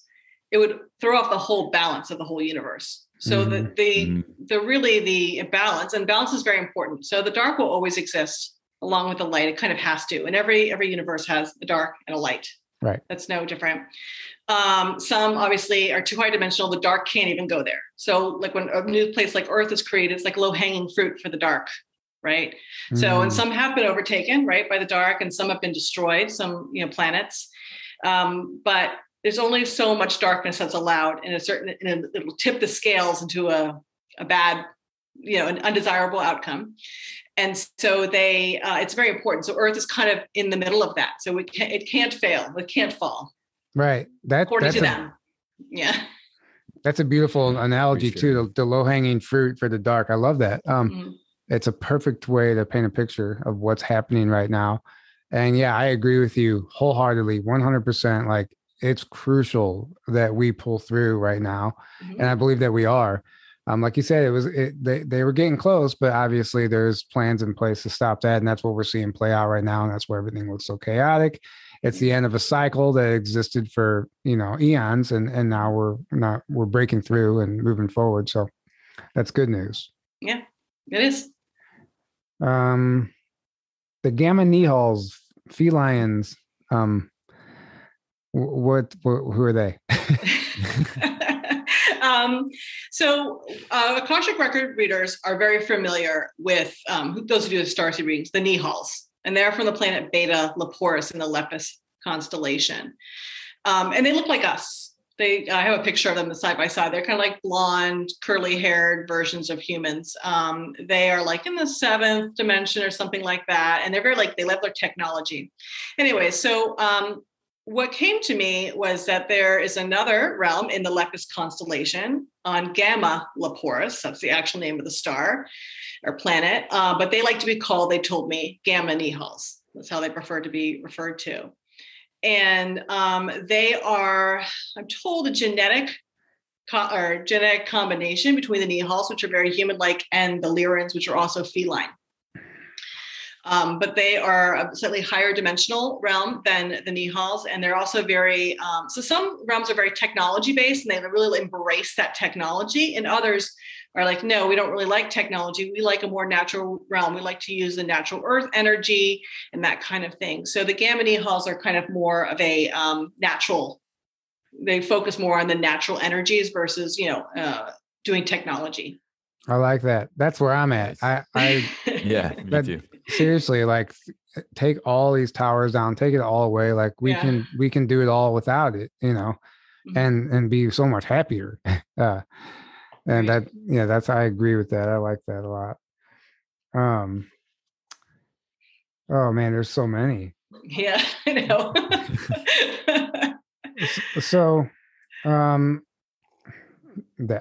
B: it would throw off the whole balance of the whole universe. So the imbalance, and balance is very important. So the dark will always exist along with the light. It kind of has to. And every universe has a dark and a light.
A: Right.
B: That's no different. Some obviously are too high dimensional. The dark can't even go there. So like when a new place like Earth is created, it's like low hanging fruit for the dark. Right. So, and some have been overtaken, right, by the dark, and some have been destroyed, some, planets. But there's only so much darkness that's allowed and it'll tip the scales into a bad, an undesirable outcome. And so it's very important. So Earth is kind of in the middle of that. So it can't fail. It can't fall.
A: Right.
B: According to them. Yeah.
A: That's a beautiful analogy too. The low hanging fruit for the dark. I love that. It's a perfect way to paint a picture of what's happening right now. And yeah, I agree with you wholeheartedly, 100%. Like, it's crucial that we pull through right now. Mm-hmm. And I believe that we are. Like you said, they were getting close, but obviously there's plans in place to stop that. And that's what we're seeing play out right now. And that's where everything looks so chaotic. It's the end of a cycle that existed for, eons. And now we're breaking through and moving forward. So that's good news.
B: Yeah, it is.
A: The Gamma Nihals, felines, who are they?
B: So Akashic Record readers are very familiar with those who do the starseed readings, the Nihals, and they're from the planet Beta Leporis in the Lepus constellation. And they look like us. I have a picture of them side by side. They're kind of like blonde, curly-haired versions of humans. They are like in the 7th dimension or something like that. And they're very they love their technology. Anyway, so what came to me was that there is another realm in the Lepus constellation on Gamma Leporis. That's the actual name of the star or planet. But they like to be called, they told me, Gamma Nihals. That's how they prefer to be referred to. And they are, I'm told, a genetic combination between the Nihals, which are very human-like, and the Lyrans, which are also feline. But they are a slightly higher dimensional realm than the Nihals. And they're also very, so some realms are very technology-based and they really embrace that technology. And others are like, no, we don't really like technology. We like a more natural realm. We like to use the natural earth energy and that kind of thing. So the Gamma Nihals are kind of more of a natural, they focus more on the natural energies versus, doing technology.
A: I like that. That's where I'm at.
C: Yeah, me too.
A: Seriously, like take all these towers down, take it all away. Like we can do it all without it,
B: Mm-hmm.
A: and be so much happier. And
B: Right.
A: that's, I agree with that. I like that a lot. Oh man, there's so many.
B: Yeah, I know.
A: So, the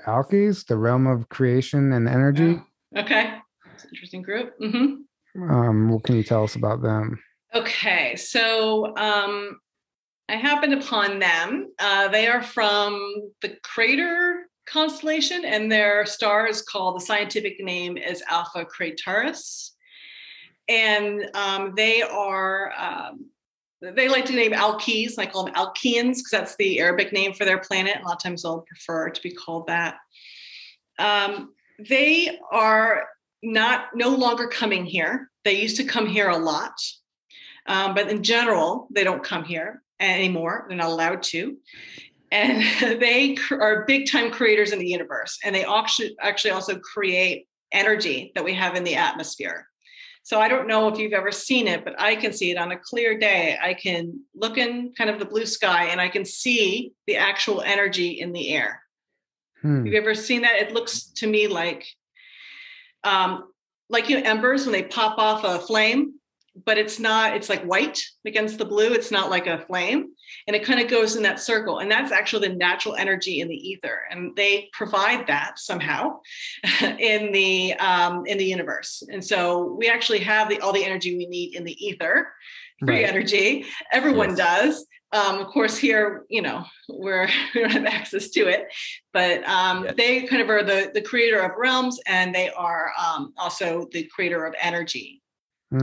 A: Alkies, the realm of creation and energy.
B: Oh, okay. It's an interesting group. Mm-hmm.
A: What can you tell us about them?
B: Okay, so I happened upon them. They are from the Crater constellation, and their star is called, the scientific name is Alpha Craterus. And they are, they like to name Alkees. I call them Alkeans because that's the Arabic name for their planet. A lot of times they'll prefer to be called that. They are no longer coming here. They used to come here a lot. But in general, they don't come here anymore. They're not allowed to. And they are big time creators in the universe. And they actually also create energy that we have in the atmosphere. So I don't know if you've ever seen it, but I can see it on a clear day. I can look in kind of the blue sky and I can see the actual energy in the air. Have you ever seen that? It looks to me like embers when they pop off a flame, but it's not, it's like white against the blue. It's not like a flame. And it kind of goes in that circle. And that's actually the natural energy in the ether. And they provide that somehow in the universe. And so we actually have all the energy we need in the ether, free energy. Everyone does. Of course, here, we don't have access to it, but they kind of are the creator of realms, and they are also the creator of energy.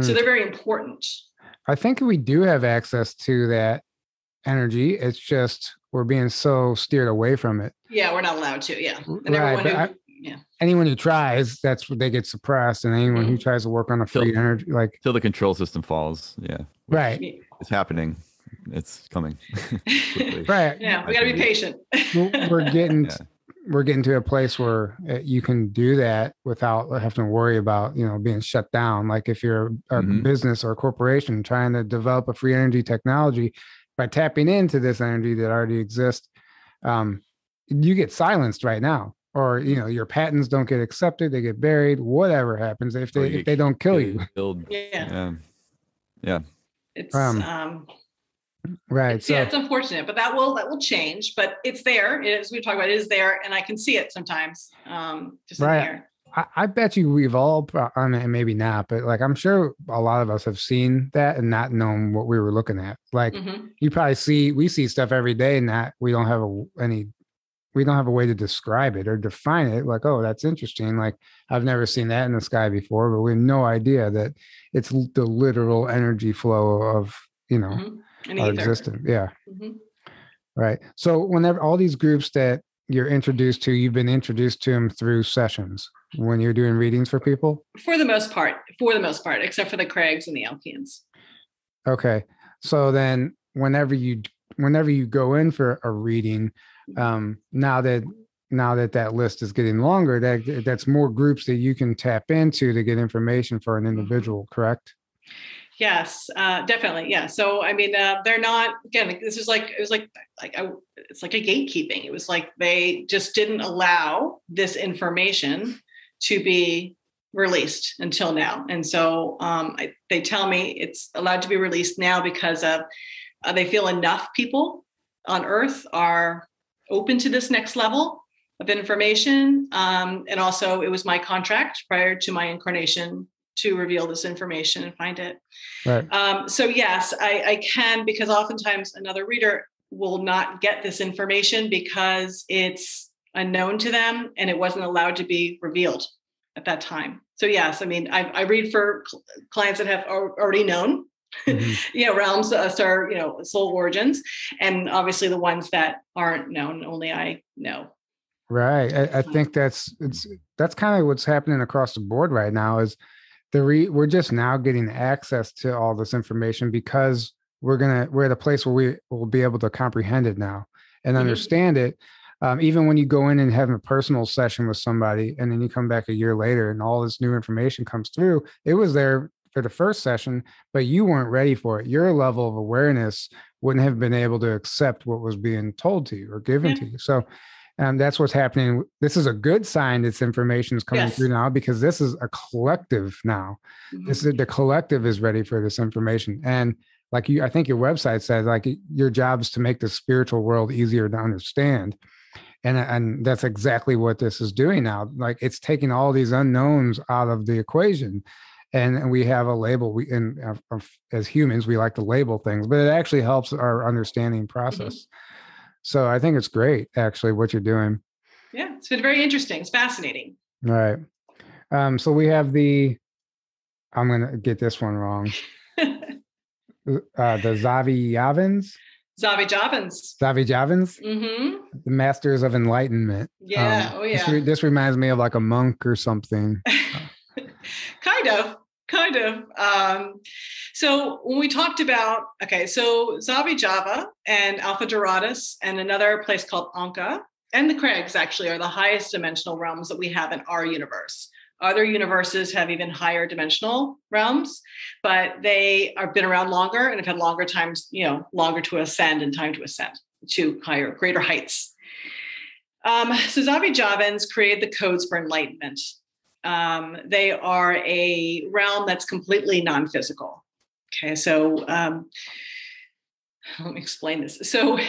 B: So they're very important.
A: I think we do have access to that energy. It's just we're being so steered away from it.
B: Yeah, we're not allowed to. Yeah, and
A: anyone who tries, that's what they get suppressed, and anyone who tries to work on a free energy, like
C: till the control system falls. Yeah,
A: right.
C: It's happening. It's coming.
A: Right.
B: Yeah, we got to be patient.
A: We're getting to a place where you can do that without having to worry about, being shut down. Like if you're a business or a corporation trying to develop a free energy technology by tapping into this energy that already exists, you get silenced right now, or, your patents don't get accepted. They get buried, whatever happens if they don't kill you.
B: Yeah. It's,
A: right.
B: It's unfortunate, but that will change. But it's there. As we talk about, it is there, and I can see it sometimes. Just in the air.
A: I bet you we've all, I mean, maybe not, but like I'm sure a lot of us have seen that and not known what we were looking at. Like you probably we see stuff every day, and that we don't have a way to describe it or define it. Like, oh, that's interesting. Like I've never seen that in the sky before, but we have no idea that it's the literal energy flow of our existence. Yeah. Right. So whenever all these groups that you're introduced to, you've been introduced to them through sessions when you're doing readings for people? For the most part, except for the Craigs and the Alkeans. Okay. So then whenever you go in for a reading, now that list is getting longer, that's more groups that you can tap into to get information for an individual, correct? Yes, definitely. Yeah. So, I mean, they're not, again, it's like a gatekeeping. It was like, they just didn't allow this information to be released until now. And so they tell me it's allowed to be released now because of
B: they feel enough people on Earth are open to this next level of information. And also it was my contract prior to my incarnation to reveal this information and find it.
A: Right.
B: So yes, I can, because oftentimes another reader will not get this information because it's unknown to them and it wasn't allowed to be revealed at that time. So yes, I mean, I read for clients that have already known, realms, star, soul origins, and obviously the ones that aren't known, only I know.
A: Right. I think that's kind of what's happening across the board right now is we're just now getting access to all this information because we're at a place where we will be able to comprehend it now and understand it. Even when you go in and have a personal session with somebody and then you come back a year later and all this new information comes through, it was there for the first session, but you weren't ready for it. Your level of awareness wouldn't have been able to accept what was being told to you or given to you. So that's what's happening. This is a good sign this information is coming through now, because this is a collective now. The collective is ready for this information. And like I think your website says, like, your job is to make the spiritual world easier to understand. And that's exactly what this is doing now. Like, it's taking all these unknowns out of the equation. And we have a label. As humans, we like to label things, but it actually helps our understanding process. So I think it's great, actually, what you're doing.
B: Yeah, it's been very interesting. It's fascinating.
A: All right. So we have I'm going to get this one wrong. The Zavijavans. The Masters of Enlightenment.
B: Yeah.
A: This reminds me of like a monk or something.
B: Kind of. So when we talked about, so Zavijava and Alpha Doradus and another place called Anka and the Craigs actually are the highest dimensional realms that we have in our universe. Other universes have even higher dimensional realms, but they have been around longer and have had longer times, longer to ascend and time to ascend to greater heights. So Zavijavans created the codes for enlightenment. They are a realm that's completely non-physical. Okay, so let me explain this. So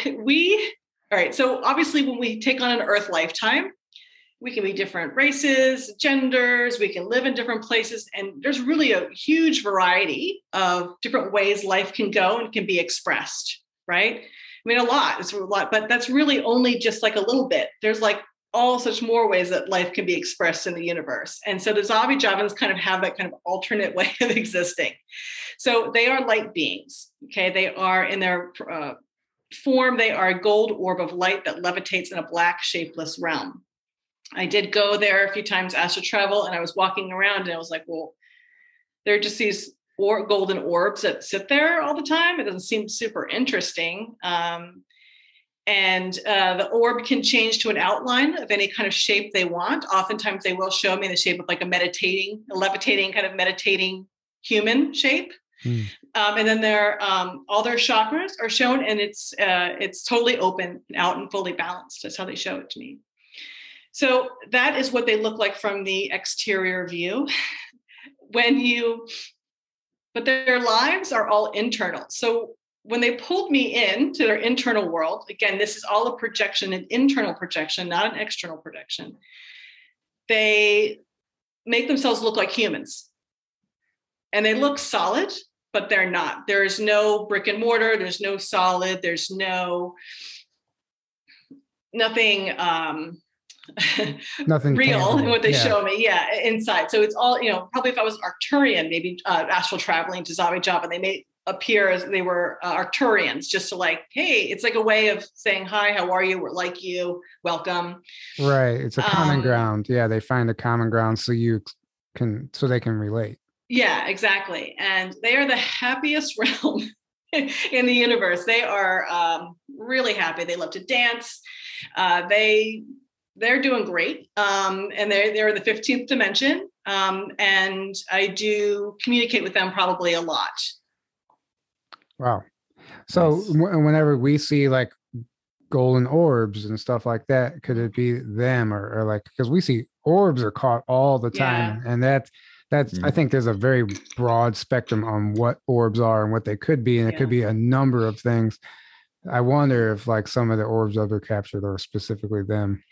B: obviously when we take on an Earth lifetime, we can be different races, genders, we can live in different places, and there's really a huge variety of different ways life can go and can be expressed, right? I mean, it's a lot, but that's really only just like a little bit. There's like all such more ways that life can be expressed in the universe. And so the Zavijavans kind of have that kind of alternate way of existing. So they are light beings. Okay. They are in their form. They are a gold orb of light that levitates in a black shapeless realm. I did go there a few times, astral travel, and I was walking around and I was like, well, there are just these golden orbs that sit there all the time. It doesn't seem super interesting. And the orb can change to an outline of any kind of shape they want. Oftentimes they will show me the shape of like a levitating kind of meditating human shape. And then all their chakras are shown, and it's totally open and out and fully balanced. That's how they show it to me. So that is what they look like from the exterior view. But their lives are all internal. So when they pulled me into their internal world, again, this is all a projection, an internal projection, not an external projection. They make themselves look like humans. And they look solid, but they're not. There is no brick and mortar. There's no solid. There's nothing
A: nothing
B: real
A: tangible
B: in what they show me. Yeah, inside. So it's all, probably if I was Arcturian, maybe astral traveling to Zavijava, they may appear as they were Arcturians, just to like, hey, it's like a way of saying, hi, how are you? We're like you, welcome.
A: Right. It's a common ground. Yeah. They find a common ground so they can relate.
B: Yeah, exactly. And they are the happiest realm in the universe. They are really happy. They love to dance. They're doing great. And they're in the 15th dimension. And I do communicate with them probably a lot.
A: Wow. So nice. Whenever we see like golden orbs and stuff like that, could it be them or like, because we see orbs are caught all the time, and I think there's a very broad spectrum on what orbs are and what they could be. And it could be a number of things. I wonder if like some of the orbs that are captured are specifically them.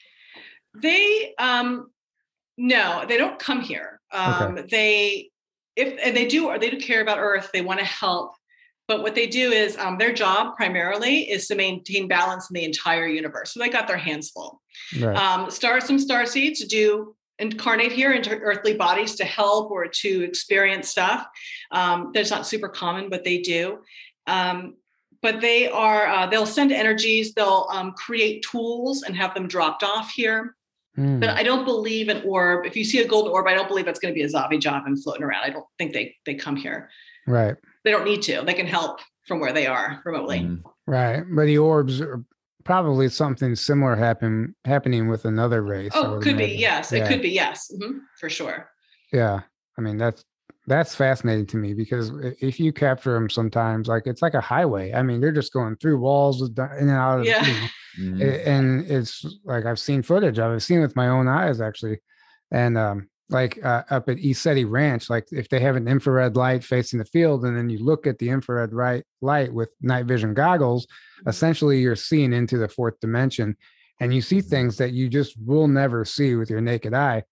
B: They, no, they don't come here. They do care about Earth. They want to help. But what they do is their job primarily is to maintain balance in the entire universe. So they got their hands full. Right. Some starseeds do incarnate here into earthly bodies to help or to experience stuff. That's not super common, but they do. But they are, they'll send energies, they'll create tools and have them dropped off here. But I don't believe an orb. If you see a golden orb, I don't believe that's going to be a Zavi job and floating around. I don't think they come here.
A: Right.
B: They don't need to. They can help from where they are remotely.
A: Right. But the orbs are probably something similar happening with another race.
B: Oh, could be. Yes. It could be. Yes. For sure.
A: Yeah. I mean, that's fascinating to me because if you capture them sometimes, like it's like a highway. I mean, they're just going through walls in and out of and it's like I've seen footage. I've seen with my own eyes actually. And up at East City Ranch, like if they have an infrared light facing the field and then you look at the infrared light with night vision goggles, essentially you're seeing into the fourth dimension and you see things that you just will never see with your naked eye.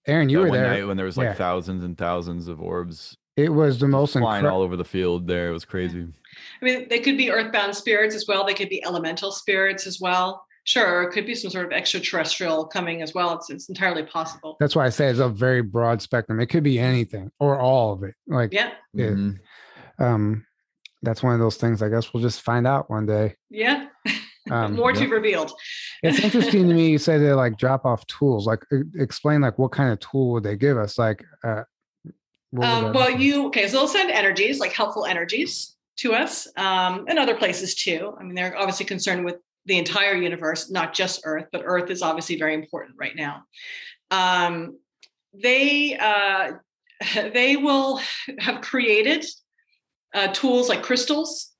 A: Erin, you were there
C: night when there was like thousands and thousands of orbs.
A: It was the most
C: flying all over the field there. It was crazy.
B: I mean, they could be earthbound spirits as well. They could be elemental spirits as well. Sure, it could be some sort of extraterrestrial coming as well. It's entirely possible.
A: That's why I say it's a very broad spectrum. It could be anything or all of it. Like, that's one of those things. I guess we'll just find out one day.
B: Yeah, more to be revealed.
A: It's interesting to me. You said they like drop off tools. Like, explain like what kind of tool would they give us? Like,
B: so they'll send energies, like helpful energies, to us and other places too. I mean, they're obviously concerned with the entire universe, not just Earth, but Earth is obviously very important right now. They will have created tools like crystals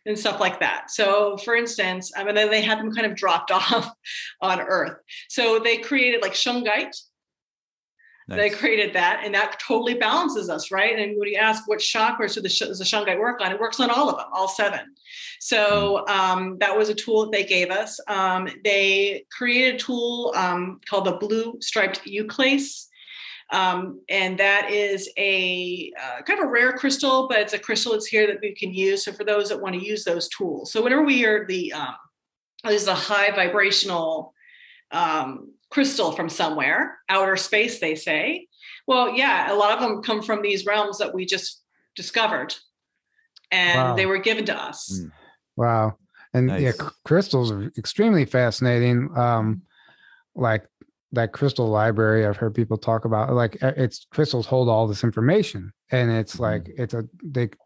B: and stuff like that. So for instance, I mean, they had them kind of dropped off on Earth. So they created like shungite. Nice. They created that, and that totally balances us, right? And when you ask what chakras does the shungite work on, it works on all of them, all 7. So that was a tool that they gave us. They created a tool called the blue striped euclase, and that is a kind of a rare crystal, but it's a crystal that's here that we can use. So for those that want to use those tools, so whenever we hear this is a high vibrational crystal from somewhere, outer space, they say. Well, yeah, a lot of them come from these realms that we just discovered, and they were given to us.
A: Wow. And nice. Crystals are extremely fascinating. Like that crystal library, I've heard people talk about, like it's crystals hold all this information, and it's like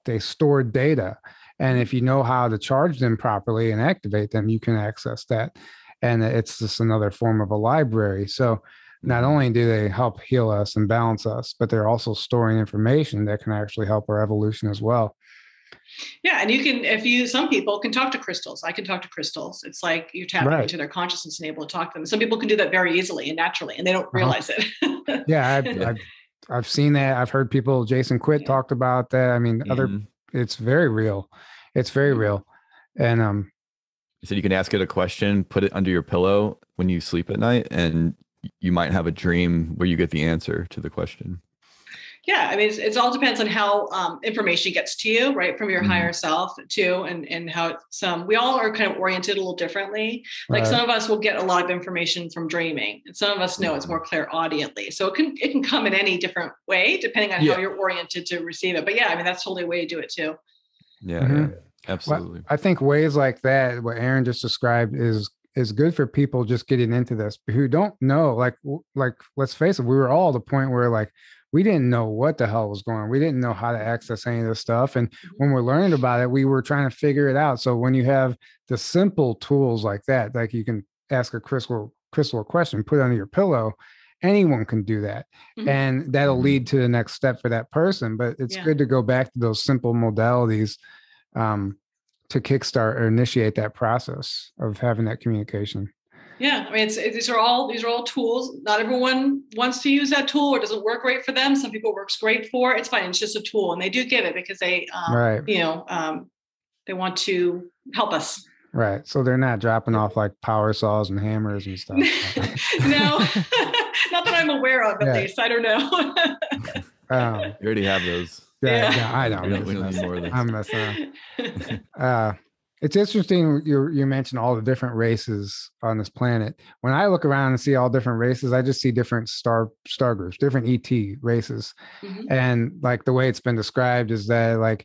A: they store data, and if you know how to charge them properly and activate them, you can access that. And it's just another form of a library. So not only do they help heal us and balance us, but they're also storing information that can actually help our evolution as well.
B: Yeah. And some people can talk to crystals. I can talk to crystals. It's like you're tapping into their consciousness and able to talk to them. Some people can do that very easily and naturally, and they don't realize it.
A: Yeah. I've seen that. I've heard people, Jason Quitt talked about that. I mean, it's very real. It's very real. And,
C: so you can ask it a question, put it under your pillow when you sleep at night, and you might have a dream where you get the answer to the question.
B: Yeah, I mean, it all depends on how information gets to you, right, from your higher self too, and how we all are kind of oriented a little differently. Like some of us will get a lot of information from dreaming, and some of us know it's more clairaudiently. So it can come in any different way depending on how you're oriented to receive it. But yeah, I mean, that's totally a way to do it too.
C: Yeah. Absolutely.
A: Well, I think ways like that, what Erin just described, is good for people just getting into this who don't know. Like let's face it, we were all at the point where like we didn't know what the hell was going on. We didn't know how to access any of this stuff. And when we're learning about it, we were trying to figure it out. So when you have the simple tools like that, like you can ask a crystal question, put it under your pillow, anyone can do that. And that'll lead to the next step for that person. But it's good to go back to those simple modalities to kickstart or initiate that process of having that communication.
B: Yeah, I mean, these are all tools. Not everyone wants to use that tool, or doesn't work great for them. Some people it works great for. It's fine. It's just a tool, and they do give it because they,
A: Right.
B: They want to help us.
A: Right. So they're not dropping off like power saws and hammers and stuff.
B: No, not that I'm aware of. At least I don't know.
C: You already have those.
A: Yeah, I know.
C: We don't need more of this.
A: I'm messing around. It's interesting you mentioned all the different races on this planet. When I look around and see all different races, I just see different star groups, different ET races. Mm-hmm. And like the way it's been described is that like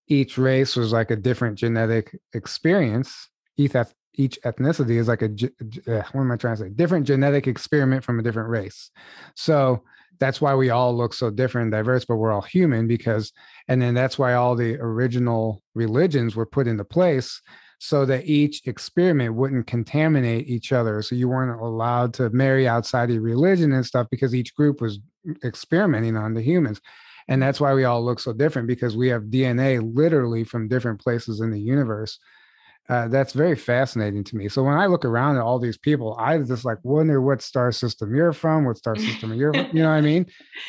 A: each race was like a different genetic experience. Each ethnicity is like what am I trying to say? Different genetic experiment from a different race. So that's why we all look so different and diverse, but we're all human and then that's why all the original religions were put into place so that each experiment wouldn't contaminate each other. So you weren't allowed to marry outside of religion and stuff because each group was experimenting on the humans. And that's why we all look so different, because we have DNA literally from different places in the universe. That's very fascinating to me. So when I look around at all these people, I just like wonder what star system you're from, what star system you're from, you know what I mean?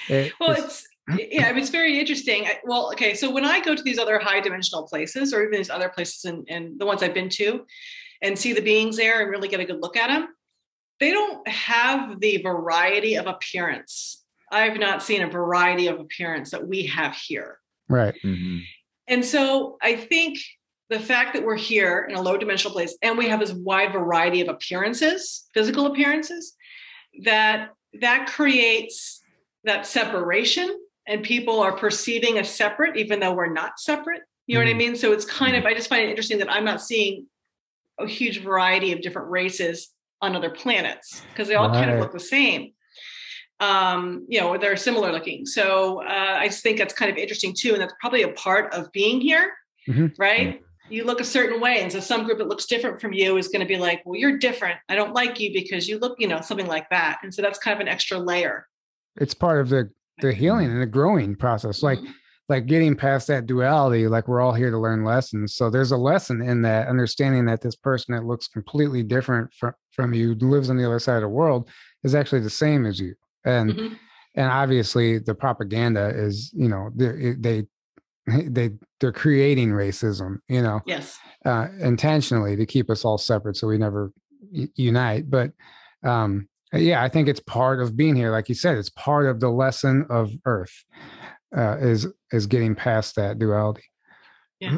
B: It's very interesting. So when I go to these other high dimensional places, or even these other places and the ones I've been to, and see the beings there and really get a good look at them, they don't have the variety of appearance. I've not seen a variety of appearance that we have here.
A: Right.
C: Mm-hmm.
B: And so I think the fact that we're here in a low dimensional place and we have this wide variety of appearances, physical appearances, that creates that separation, and people are perceiving us separate, even though we're not separate. You know what I mean? So it's kind of, I just find it interesting that I'm not seeing a huge variety of different races on other planets, because they all kind of look the same. They're similar looking. So I just think that's kind of interesting too. And that's probably a part of being here, right? You look a certain way. And so some group that looks different from you is going to be like, well, you're different. I don't like you because you look, something like that. And so that's kind of an extra layer.
A: It's part of the healing and the growing process. Like getting past that duality, like we're all here to learn lessons. So there's a lesson in that, understanding that this person that looks completely different from you, lives on the other side of the world, is actually the same as you. And obviously the propaganda is, they're creating racism,
B: yes,
A: intentionally to keep us all separate so we never unite. But I think it's part of being here. Like you said, it's part of the lesson of Earth, is getting past that duality.
B: Yeah.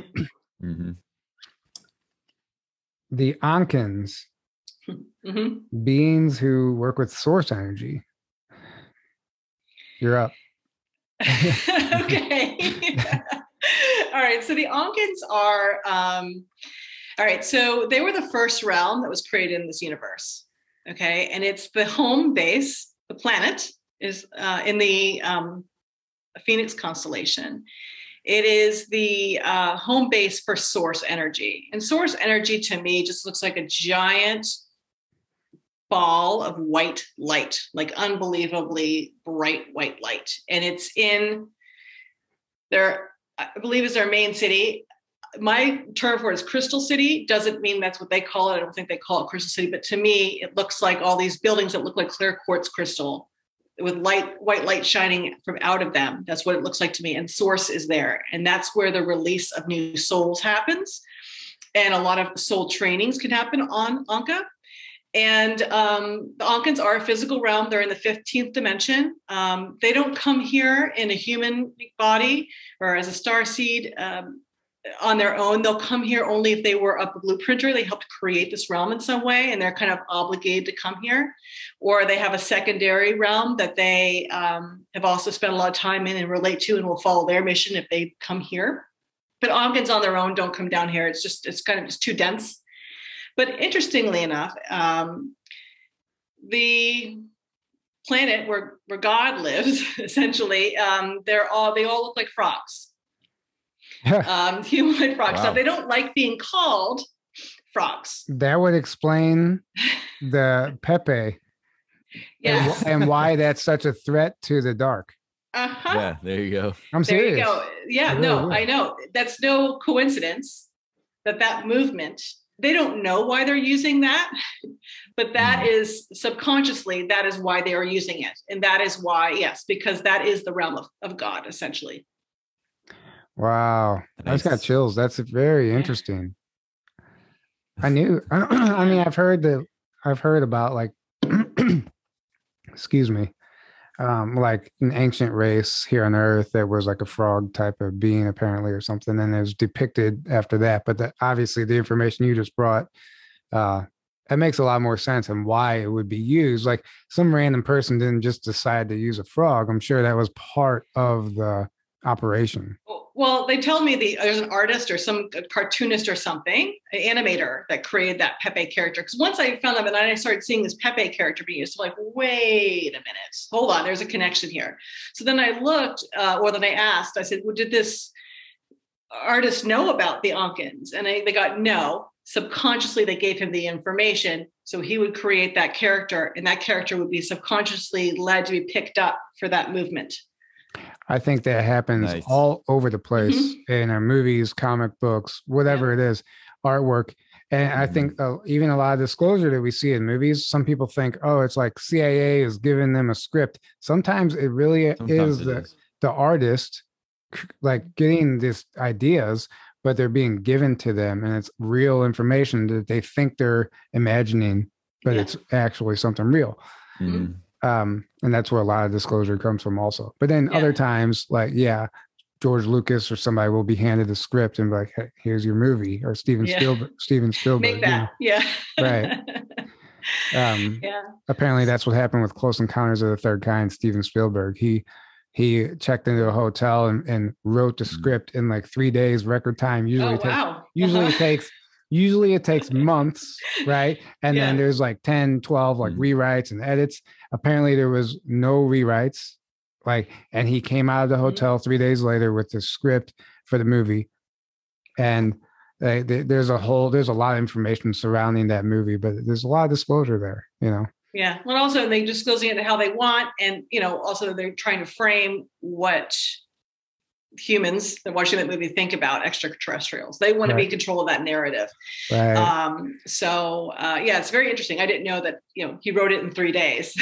A: The Ankins, beings who work with source energy. You're up.
B: Okay. All right. So the Ankins are, all right. So they were the first realm that was created in this universe. Okay. And it's the home base. The planet is in the Phoenix constellation. It is the home base for source energy. And source energy to me just looks like a giant ball of white light, like unbelievably bright white light. And it's in their, I believe is their main city. My term for it is Crystal City. Doesn't mean that's what they call it. I don't think they call it Crystal City, but to me, it looks like all these buildings that look like clear quartz crystal with white light shining from out of them. That's what it looks like to me. And source is there. And that's where the release of new souls happens. And a lot of soul trainings can happen on Anka. And the Ankins are a physical realm. They're in the 15th dimension. They don't come here in a human body or as a starseed on their own. They'll come here only if they were a blueprinter. They helped create this realm in some way, and they're kind of obligated to come here. Or they have a secondary realm that they have also spent a lot of time in and relate to, and will follow their mission if they come here. But Ankins on their own don't come down here. It's kind of just too dense. But interestingly enough, the planet where God lives, essentially, they all look like frogs, humanoid frogs. Wow. So they don't like being called frogs.
A: That would explain the Pepe,
B: yes,
A: and why that's such a threat to the dark.
C: Yeah, there you go.
A: I'm serious.
B: There you go. Yeah, no, I know. That's no coincidence that movement they don't know why they're using that, but that is subconsciously, that is why they are using it. And that is why, yes, because that is the realm of God, essentially.
A: Wow. I just got chills. That's very interesting. I mean, I've heard about like, excuse me, like an ancient race here on Earth that was like a frog type of being apparently or something. And it was depicted after that. But obviously the information you just brought, it makes a lot more sense and why it would be used. Like some random person didn't just decide to use a frog. I'm sure that was part of the operation.
B: Well, they tell me there's an artist or some cartoonist or something, an animator that created that Pepe character. Because once I found them and then I started seeing this Pepe character being used, so like, wait a minute, hold on, there's a connection here. So then I looked, or then I asked, I said, well, did this artist know about the Ankins? And they got no. Subconsciously, they gave him the information. So he would create that character, and that character would be subconsciously led to be picked up for that movement.
A: I think that happens all over the place in our movies, comic books, whatever it is, artwork. And I think even a lot of disclosure that we see in movies, some people think, oh, it's like CIA is giving them a script. Sometimes it really is the artist like getting these ideas, but they're being given to them and it's real information that they think they're imagining, but it's actually something real. Mm-hmm. And that's where a lot of disclosure comes from also. But then other times, like, George Lucas or somebody will be handed a script and be like, hey, here's your movie, or Steven Spielberg.
B: Make that.
A: Right. Apparently that's what happened with Close Encounters of the Third Kind, Steven Spielberg. He checked into a hotel and wrote the script in like 3 days, record time. Usually it takes months, right? And then there's like 10, 12 like rewrites and edits. Apparently there was no rewrites. And he came out of the hotel 3 days later with the script for the movie. And there's a lot of information surrounding that movie, but there's a lot of disclosure there, you know?
B: Yeah. Well, also they disclosing it how they want. And, also they're trying to frame what humans that watching that movie think about extraterrestrials. They want to be in control of that narrative.
A: Right.
B: It's very interesting. I didn't know that, he wrote it in 3 days.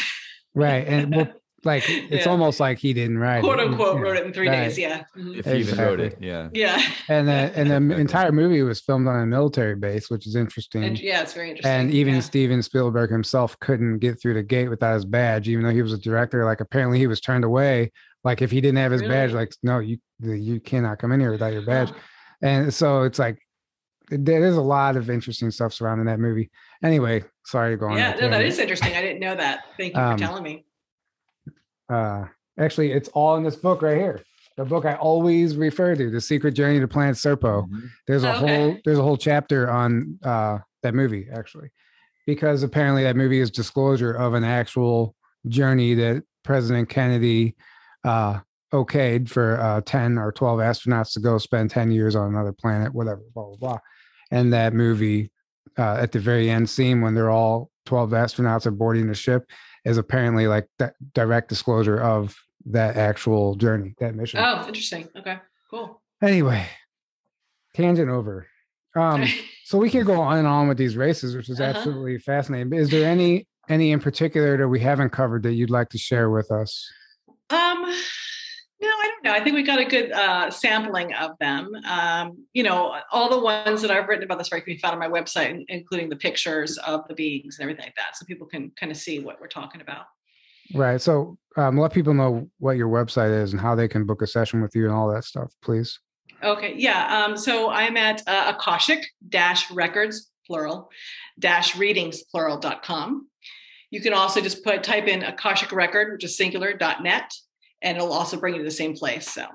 A: Right. And it's almost like he didn't write
B: quote unquote wrote it in 3 days. Yeah.
C: If he even wrote it. Yeah.
B: Yeah.
A: And the entire movie was filmed on a military base, which is interesting.
B: It's very interesting.
A: And even Steven Spielberg himself couldn't get through the gate without his badge, even though he was a director. Like apparently he was turned away. Like if he didn't have his badge, like, no, you cannot come in here without your badge. And so it's like, there's a lot of interesting stuff surrounding that movie. Anyway, sorry to go on.
B: Yeah, that is interesting. I didn't know that. Thank you for telling me.
A: Actually, it's all in this book right here. The book I always refer to, The Secret Journey to Planet Serpo. Mm-hmm. There's a whole chapter on that movie, actually, because apparently that movie is disclosure of an actual journey that President Kennedy okayed for 10 or 12 astronauts to go spend 10 years on another planet, whatever, blah, blah, blah. And that movie, at the very end scene, when they're all 12 astronauts are boarding the ship, is apparently like that direct disclosure of that actual journey, that mission.
B: Oh, interesting. Okay, cool.
A: Anyway, tangent over. So we can go on and on with these races, which is absolutely fascinating. But is there any in particular that we haven't covered that you'd like to share with us?
B: No, I don't know. I think we got a good sampling of them. All the ones that I've written about this can be found on my website, including the pictures of the beings and everything like that. So people can kind of see what we're talking about.
A: Right. So let people know what your website is and how they can book a session with you and all that stuff, please.
B: Okay. Yeah. So I'm at Akashic-Records, plural, -readings, plural.com. You can also just type in Akashic Record, which is singular.net. And it'll also bring you to the same place. So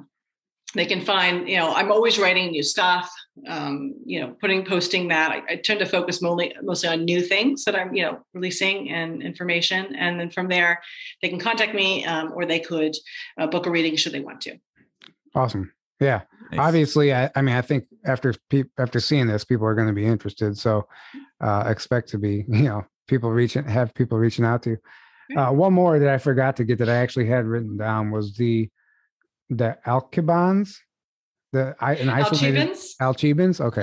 B: they can find, I'm always writing new stuff, posting that. I tend to focus mostly on new things that I'm, releasing and information. And then from there, they can contact me or they could book a reading should they want to.
A: Awesome. Yeah. Nice. Obviously, I think after seeing this, people are going to be interested. So expect to be, people reaching out to you. One more that I forgot to get that I actually had written down was the Alchibans, Alchibans. Okay,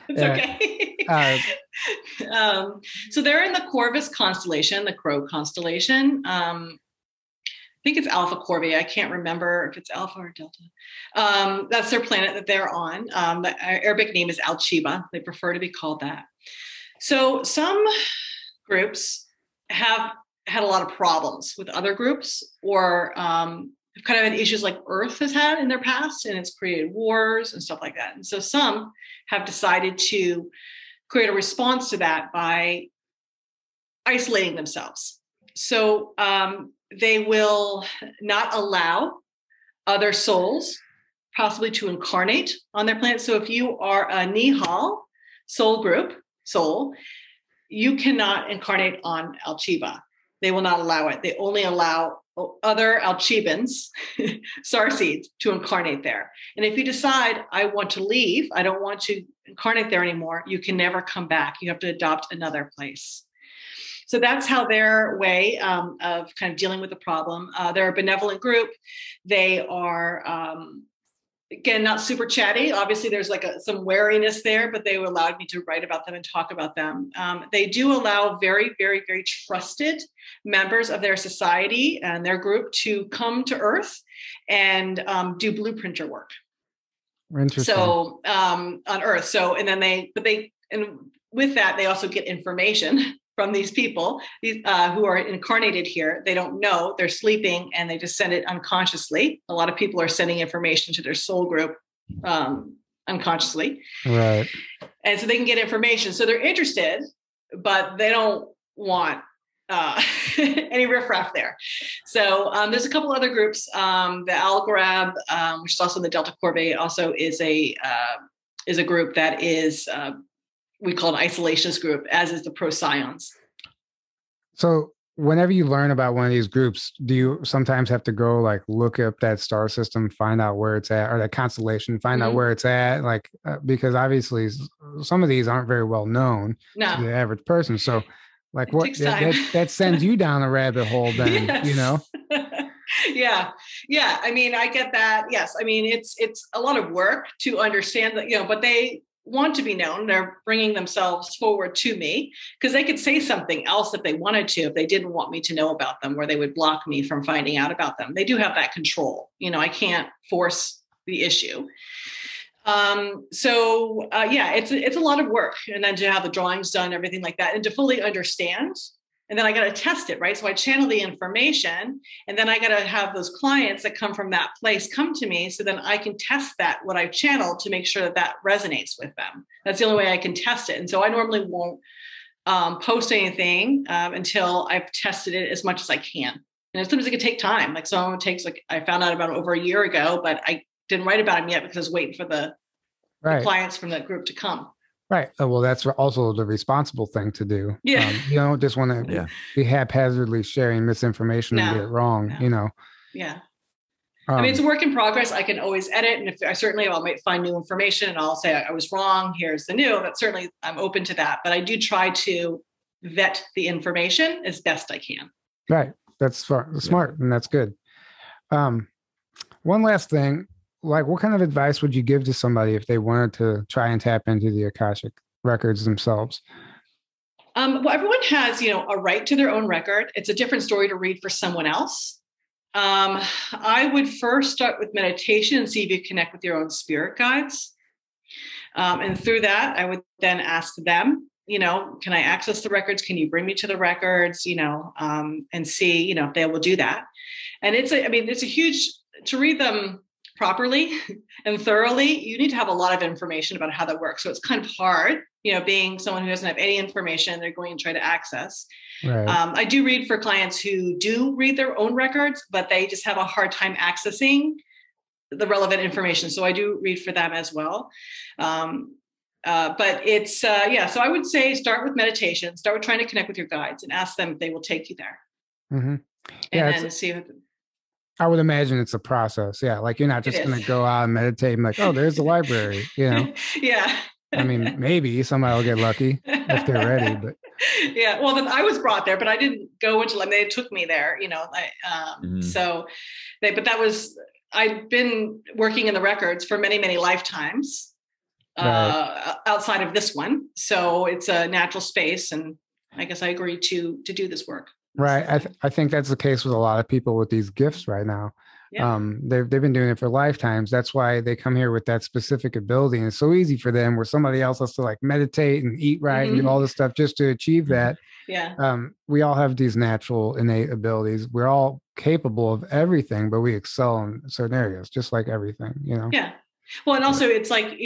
B: It's okay. So they're in the Corvus constellation, the Crow constellation. I think it's Alpha Corvae. I can't remember if it's Alpha or Delta. That's their planet that they're on. The Arabic name is Alchiba. They prefer to be called that. So some groups have had a lot of problems with other groups, or kind of had issues like Earth has had in their past, and it's created wars and stuff like that. And so some have decided to create a response to that by isolating themselves. So they will not allow other souls possibly to incarnate on their planet. So if you are a Nihal soul, you cannot incarnate on Alchiba. They will not allow it. They only allow other Alchibans, starseeds, to incarnate there. And if you decide, I want to leave, I don't want to incarnate there anymore, you can never come back. You have to adopt another place. So that's how their way of kind of dealing with the problem. They're a benevolent group. They are, again, not super chatty. Obviously, there's like some wariness there, but they allowed me to write about them and talk about them. They do allow very, very, very trusted members of their society and their group to come to Earth and do blueprinter work.
A: Interesting.
B: So on Earth. So, and then and with that, they also get information from these people who are incarnated here. They don't know, they're sleeping, and they just send it unconsciously. A lot of people are sending information to their soul group unconsciously.
A: Right.
B: And so they can get information. So they're interested, but they don't want any riffraff there. So there's a couple other groups. The Algorab, which is also in the Delta Corvae, also is a group that is we call it an isolationist group, as is the Procyon.
A: So whenever you learn about one of these groups, do you sometimes have to go like look up that star system, find out where it's at, or that constellation, find out where it's at? Like, because obviously some of these aren't very well known to the average person. So like what that sends you down a rabbit hole then,
B: yes.
A: you know?
B: Yeah. I mean, I get that. Yes. I mean, it's a lot of work to understand that, but they want to be known. They're bringing themselves forward to me because they could say something else if they wanted to, if they didn't want me to know about them, or they would block me from finding out about them. They do have that control. I can't force the issue. It's a lot of work. And then to have the drawings done, everything like that, and to fully understand. And then I got to test it, right? So I channel the information, and then I got to have those clients that come from that place come to me, so then I can test what I've channeled, to make sure that resonates with them. That's the only way I can test it. And so I normally won't post anything until I've tested it as much as I can. And sometimes it can take time. Like some takes, like I found out about it over a year ago, but I didn't write about them yet because I was waiting for the clients from that group to come.
A: Right. Well, that's also the responsible thing to do.
B: Yeah.
A: You don't just want to be haphazardly sharing misinformation and get it wrong,
B: Yeah. I mean, it's a work in progress. I can always edit. And if I might find new information and I'll say I was wrong, here's the new, but certainly I'm open to that. But I do try to vet the information as best I can.
A: Right. That's smart. And that's good. One last thing. Like, what kind of advice would you give to somebody if they wanted to try and tap into the Akashic records themselves?
B: Well, everyone has, a right to their own record. It's a different story to read for someone else. I would first start with meditation and see if you connect with your own spirit guides. And through that, I would then ask them, can I access the records? Can you bring me to the records? And see, if they will do that. And it's a huge, to read them properly and thoroughly, you need to have a lot of information about how that works. So it's kind of hard, being someone who doesn't have any information they're going to try to access.
A: Right.
B: I do read for clients who do read their own records, but they just have a hard time accessing the relevant information. So I do read for them as well. But it's, so I would say start with meditation, start with trying to connect with your guides and ask them if they will take you there.
A: Mm-hmm.
B: And then see what
A: I would imagine it's a process. Yeah. Like you're not just going to go out and meditate and like, oh, there's the library,
B: Yeah.
A: I mean, maybe somebody will get lucky if they're ready, but
B: yeah. Well, then I was brought there, but I didn't go until they took me there, so I'd been working in the records for many, many lifetimes. outside of this one. So it's a natural space. And I guess I agree to do this work.
A: Right. I think that's the case with a lot of people with these gifts right now.
B: Yeah.
A: They've been doing it for lifetimes. That's why they come here with that specific ability. And it's so easy for them where somebody else has to like meditate and eat right and do all this stuff just to achieve that.
B: Yeah.
A: We all have these natural innate abilities. We're all capable of everything, but we excel in certain areas, just like everything, you know?
B: Yeah. Well, and also it's like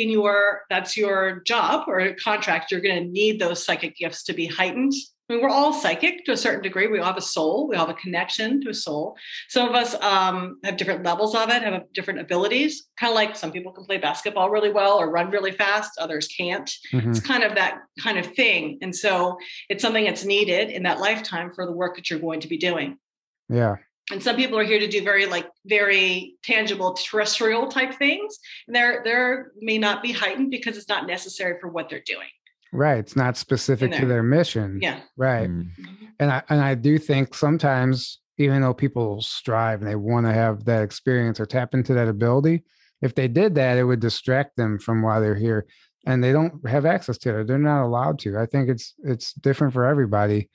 B: that's your job or contract. You're going to need those psychic gifts to be heightened. I mean, we're all psychic to a certain degree. We all have a soul. We all have a connection to a soul. Some of us have different levels of it, have different abilities. Kind of like some people can play basketball really well or run really fast. Others can't. It's kind of that kind of thing. And so it's something that's needed in that lifetime for the work that you're going to be doing.
A: Yeah.
B: And some people are here to do very tangible terrestrial type things. And they're may not be heightened because it's not necessary for what they're doing.
A: Right. It's not specific to their mission.
B: Yeah.
A: Right. And I do think sometimes, even though people strive and they want to have that experience or tap into that ability, if they did that, it would distract them from why they're here. And they don't have access to it. They're not allowed to. I think it's different for everybody.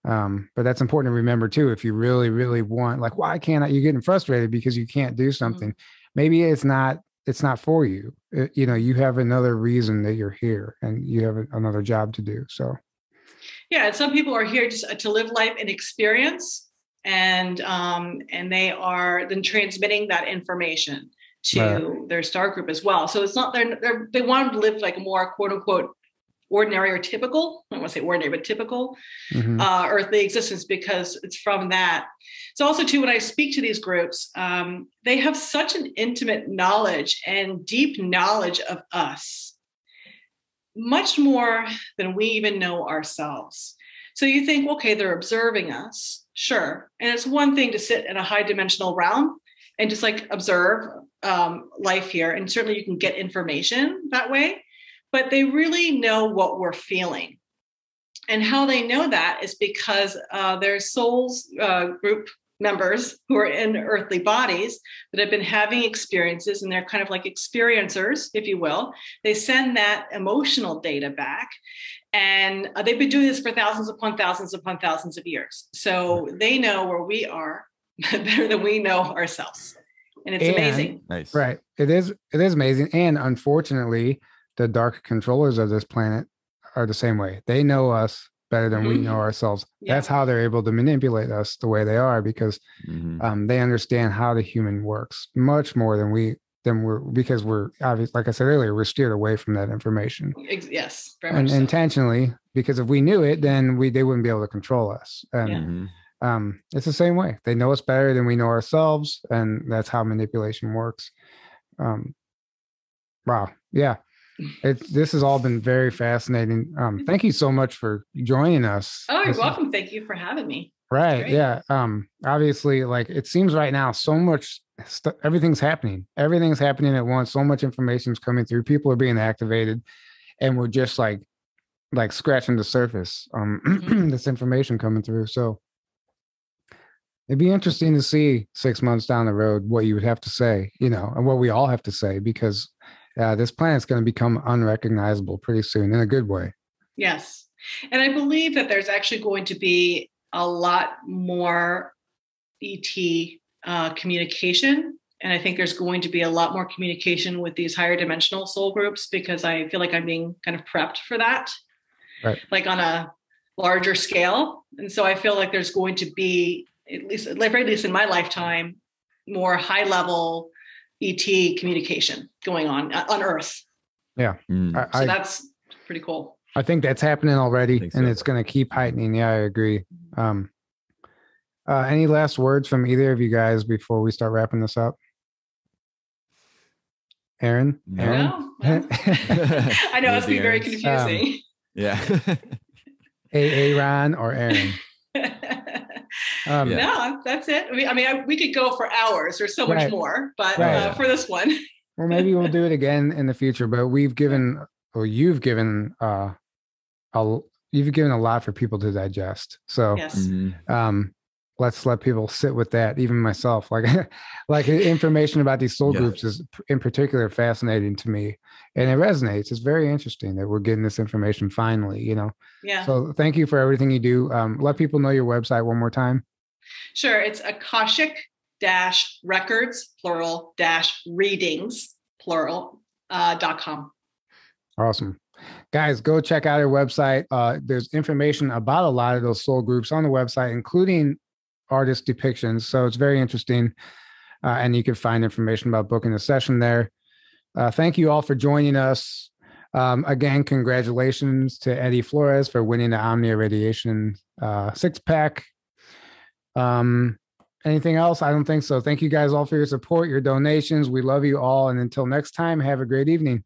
A: But that's important to remember too. If you really, really want, like, why can't I? You're getting frustrated because you can't do something. Maybe it's not for you. You have another reason that you're here and you have another job to do. So.
B: Yeah. And some people are here just to live life and experience. And they are then transmitting that information to their star group as well. So it's not, they want to live like a more quote unquote ordinary or typical, I don't want to say ordinary, but typical earthly existence, because it's from that. So also too, when I speak to these groups, they have such an intimate knowledge and deep knowledge of us, much more than we even know ourselves. So you think, okay, they're observing us. Sure. And it's one thing to sit in a high dimensional realm and just like observe life here. And certainly you can get information that way. But they really know what we're feeling. And how they know that is because their souls group members who are in earthly bodies that have been having experiences, and they're kind of like experiencers, if you will. They send that emotional data back. And they've been doing this for thousands upon thousands upon thousands of years. So they know where we are better than we know ourselves. And it's amazing.
C: Nice.
A: Right. It is amazing. And unfortunately, the dark controllers of this planet are the same way. They know us better than we know ourselves. Yeah. That's how they're able to manipulate us the way they are, because they understand how the human works much more than we're because we're obvious. Like I said earlier, we're steered away from that information.
B: Yes, very
A: and
B: much so.
A: Intentionally, because if we knew it, then they wouldn't be able to control us. And it's the same way. They know us better than we know ourselves, and that's how manipulation works. Wow. Yeah. This has all been very fascinating. Thank you so much for joining us.
B: Oh, you're welcome. Thank you for having me.
A: Right. Yeah. Obviously, like it seems right now, so much everything's happening. Everything's happening at once. So much information is coming through. People are being activated, and we're just like scratching the surface. This information coming through. So it'd be interesting to see 6 months down the road what you would have to say, and what we all have to say, because this planet's going to become unrecognizable pretty soon in a good way.
B: Yes. And I believe that there's actually going to be a lot more ET communication. And I think there's going to be a lot more communication with these higher dimensional soul groups, because I feel like I'm being kind of prepped for that,
A: right,
B: like on a larger scale. And so I feel like there's going to be, at least in my lifetime, more high level ET communication going on Earth.
A: Yeah.
B: So that's pretty cool.
A: I think that's happening already, and it's going to keep heightening. Yeah, I agree. Any last words from either of you guys before we start wrapping this up? Erin?
B: No. I know it's been very confusing.
A: Aaron or Erin?
B: No, that's it. I mean, we could go for hours. There's so much more, but for this one.
A: Well, maybe we'll do it again in the future, but you've given a lot for people to digest. So,
B: yes.
A: let's let people sit with that. Even myself, like, like information about these soul groups is in particular fascinating to me, and it resonates. It's very interesting that we're getting this information finally, you know?
B: Yeah.
A: So thank you for everything you do. Let people know your website one more time.
B: Sure. It's Akashic-records, plural, readings, plural, .com.
A: Awesome. Guys, go check out our website. There's information about a lot of those soul groups on the website, including artist depictions. So it's very interesting. And you can find information about booking a session there. Thank you all for joining us. Again, congratulations to Eddie Flores for winning the Omnia Radiation 6-pack. Anything else? I don't think so. Thank you guys all for your support, your donations. We love you all. And until next time, have a great evening.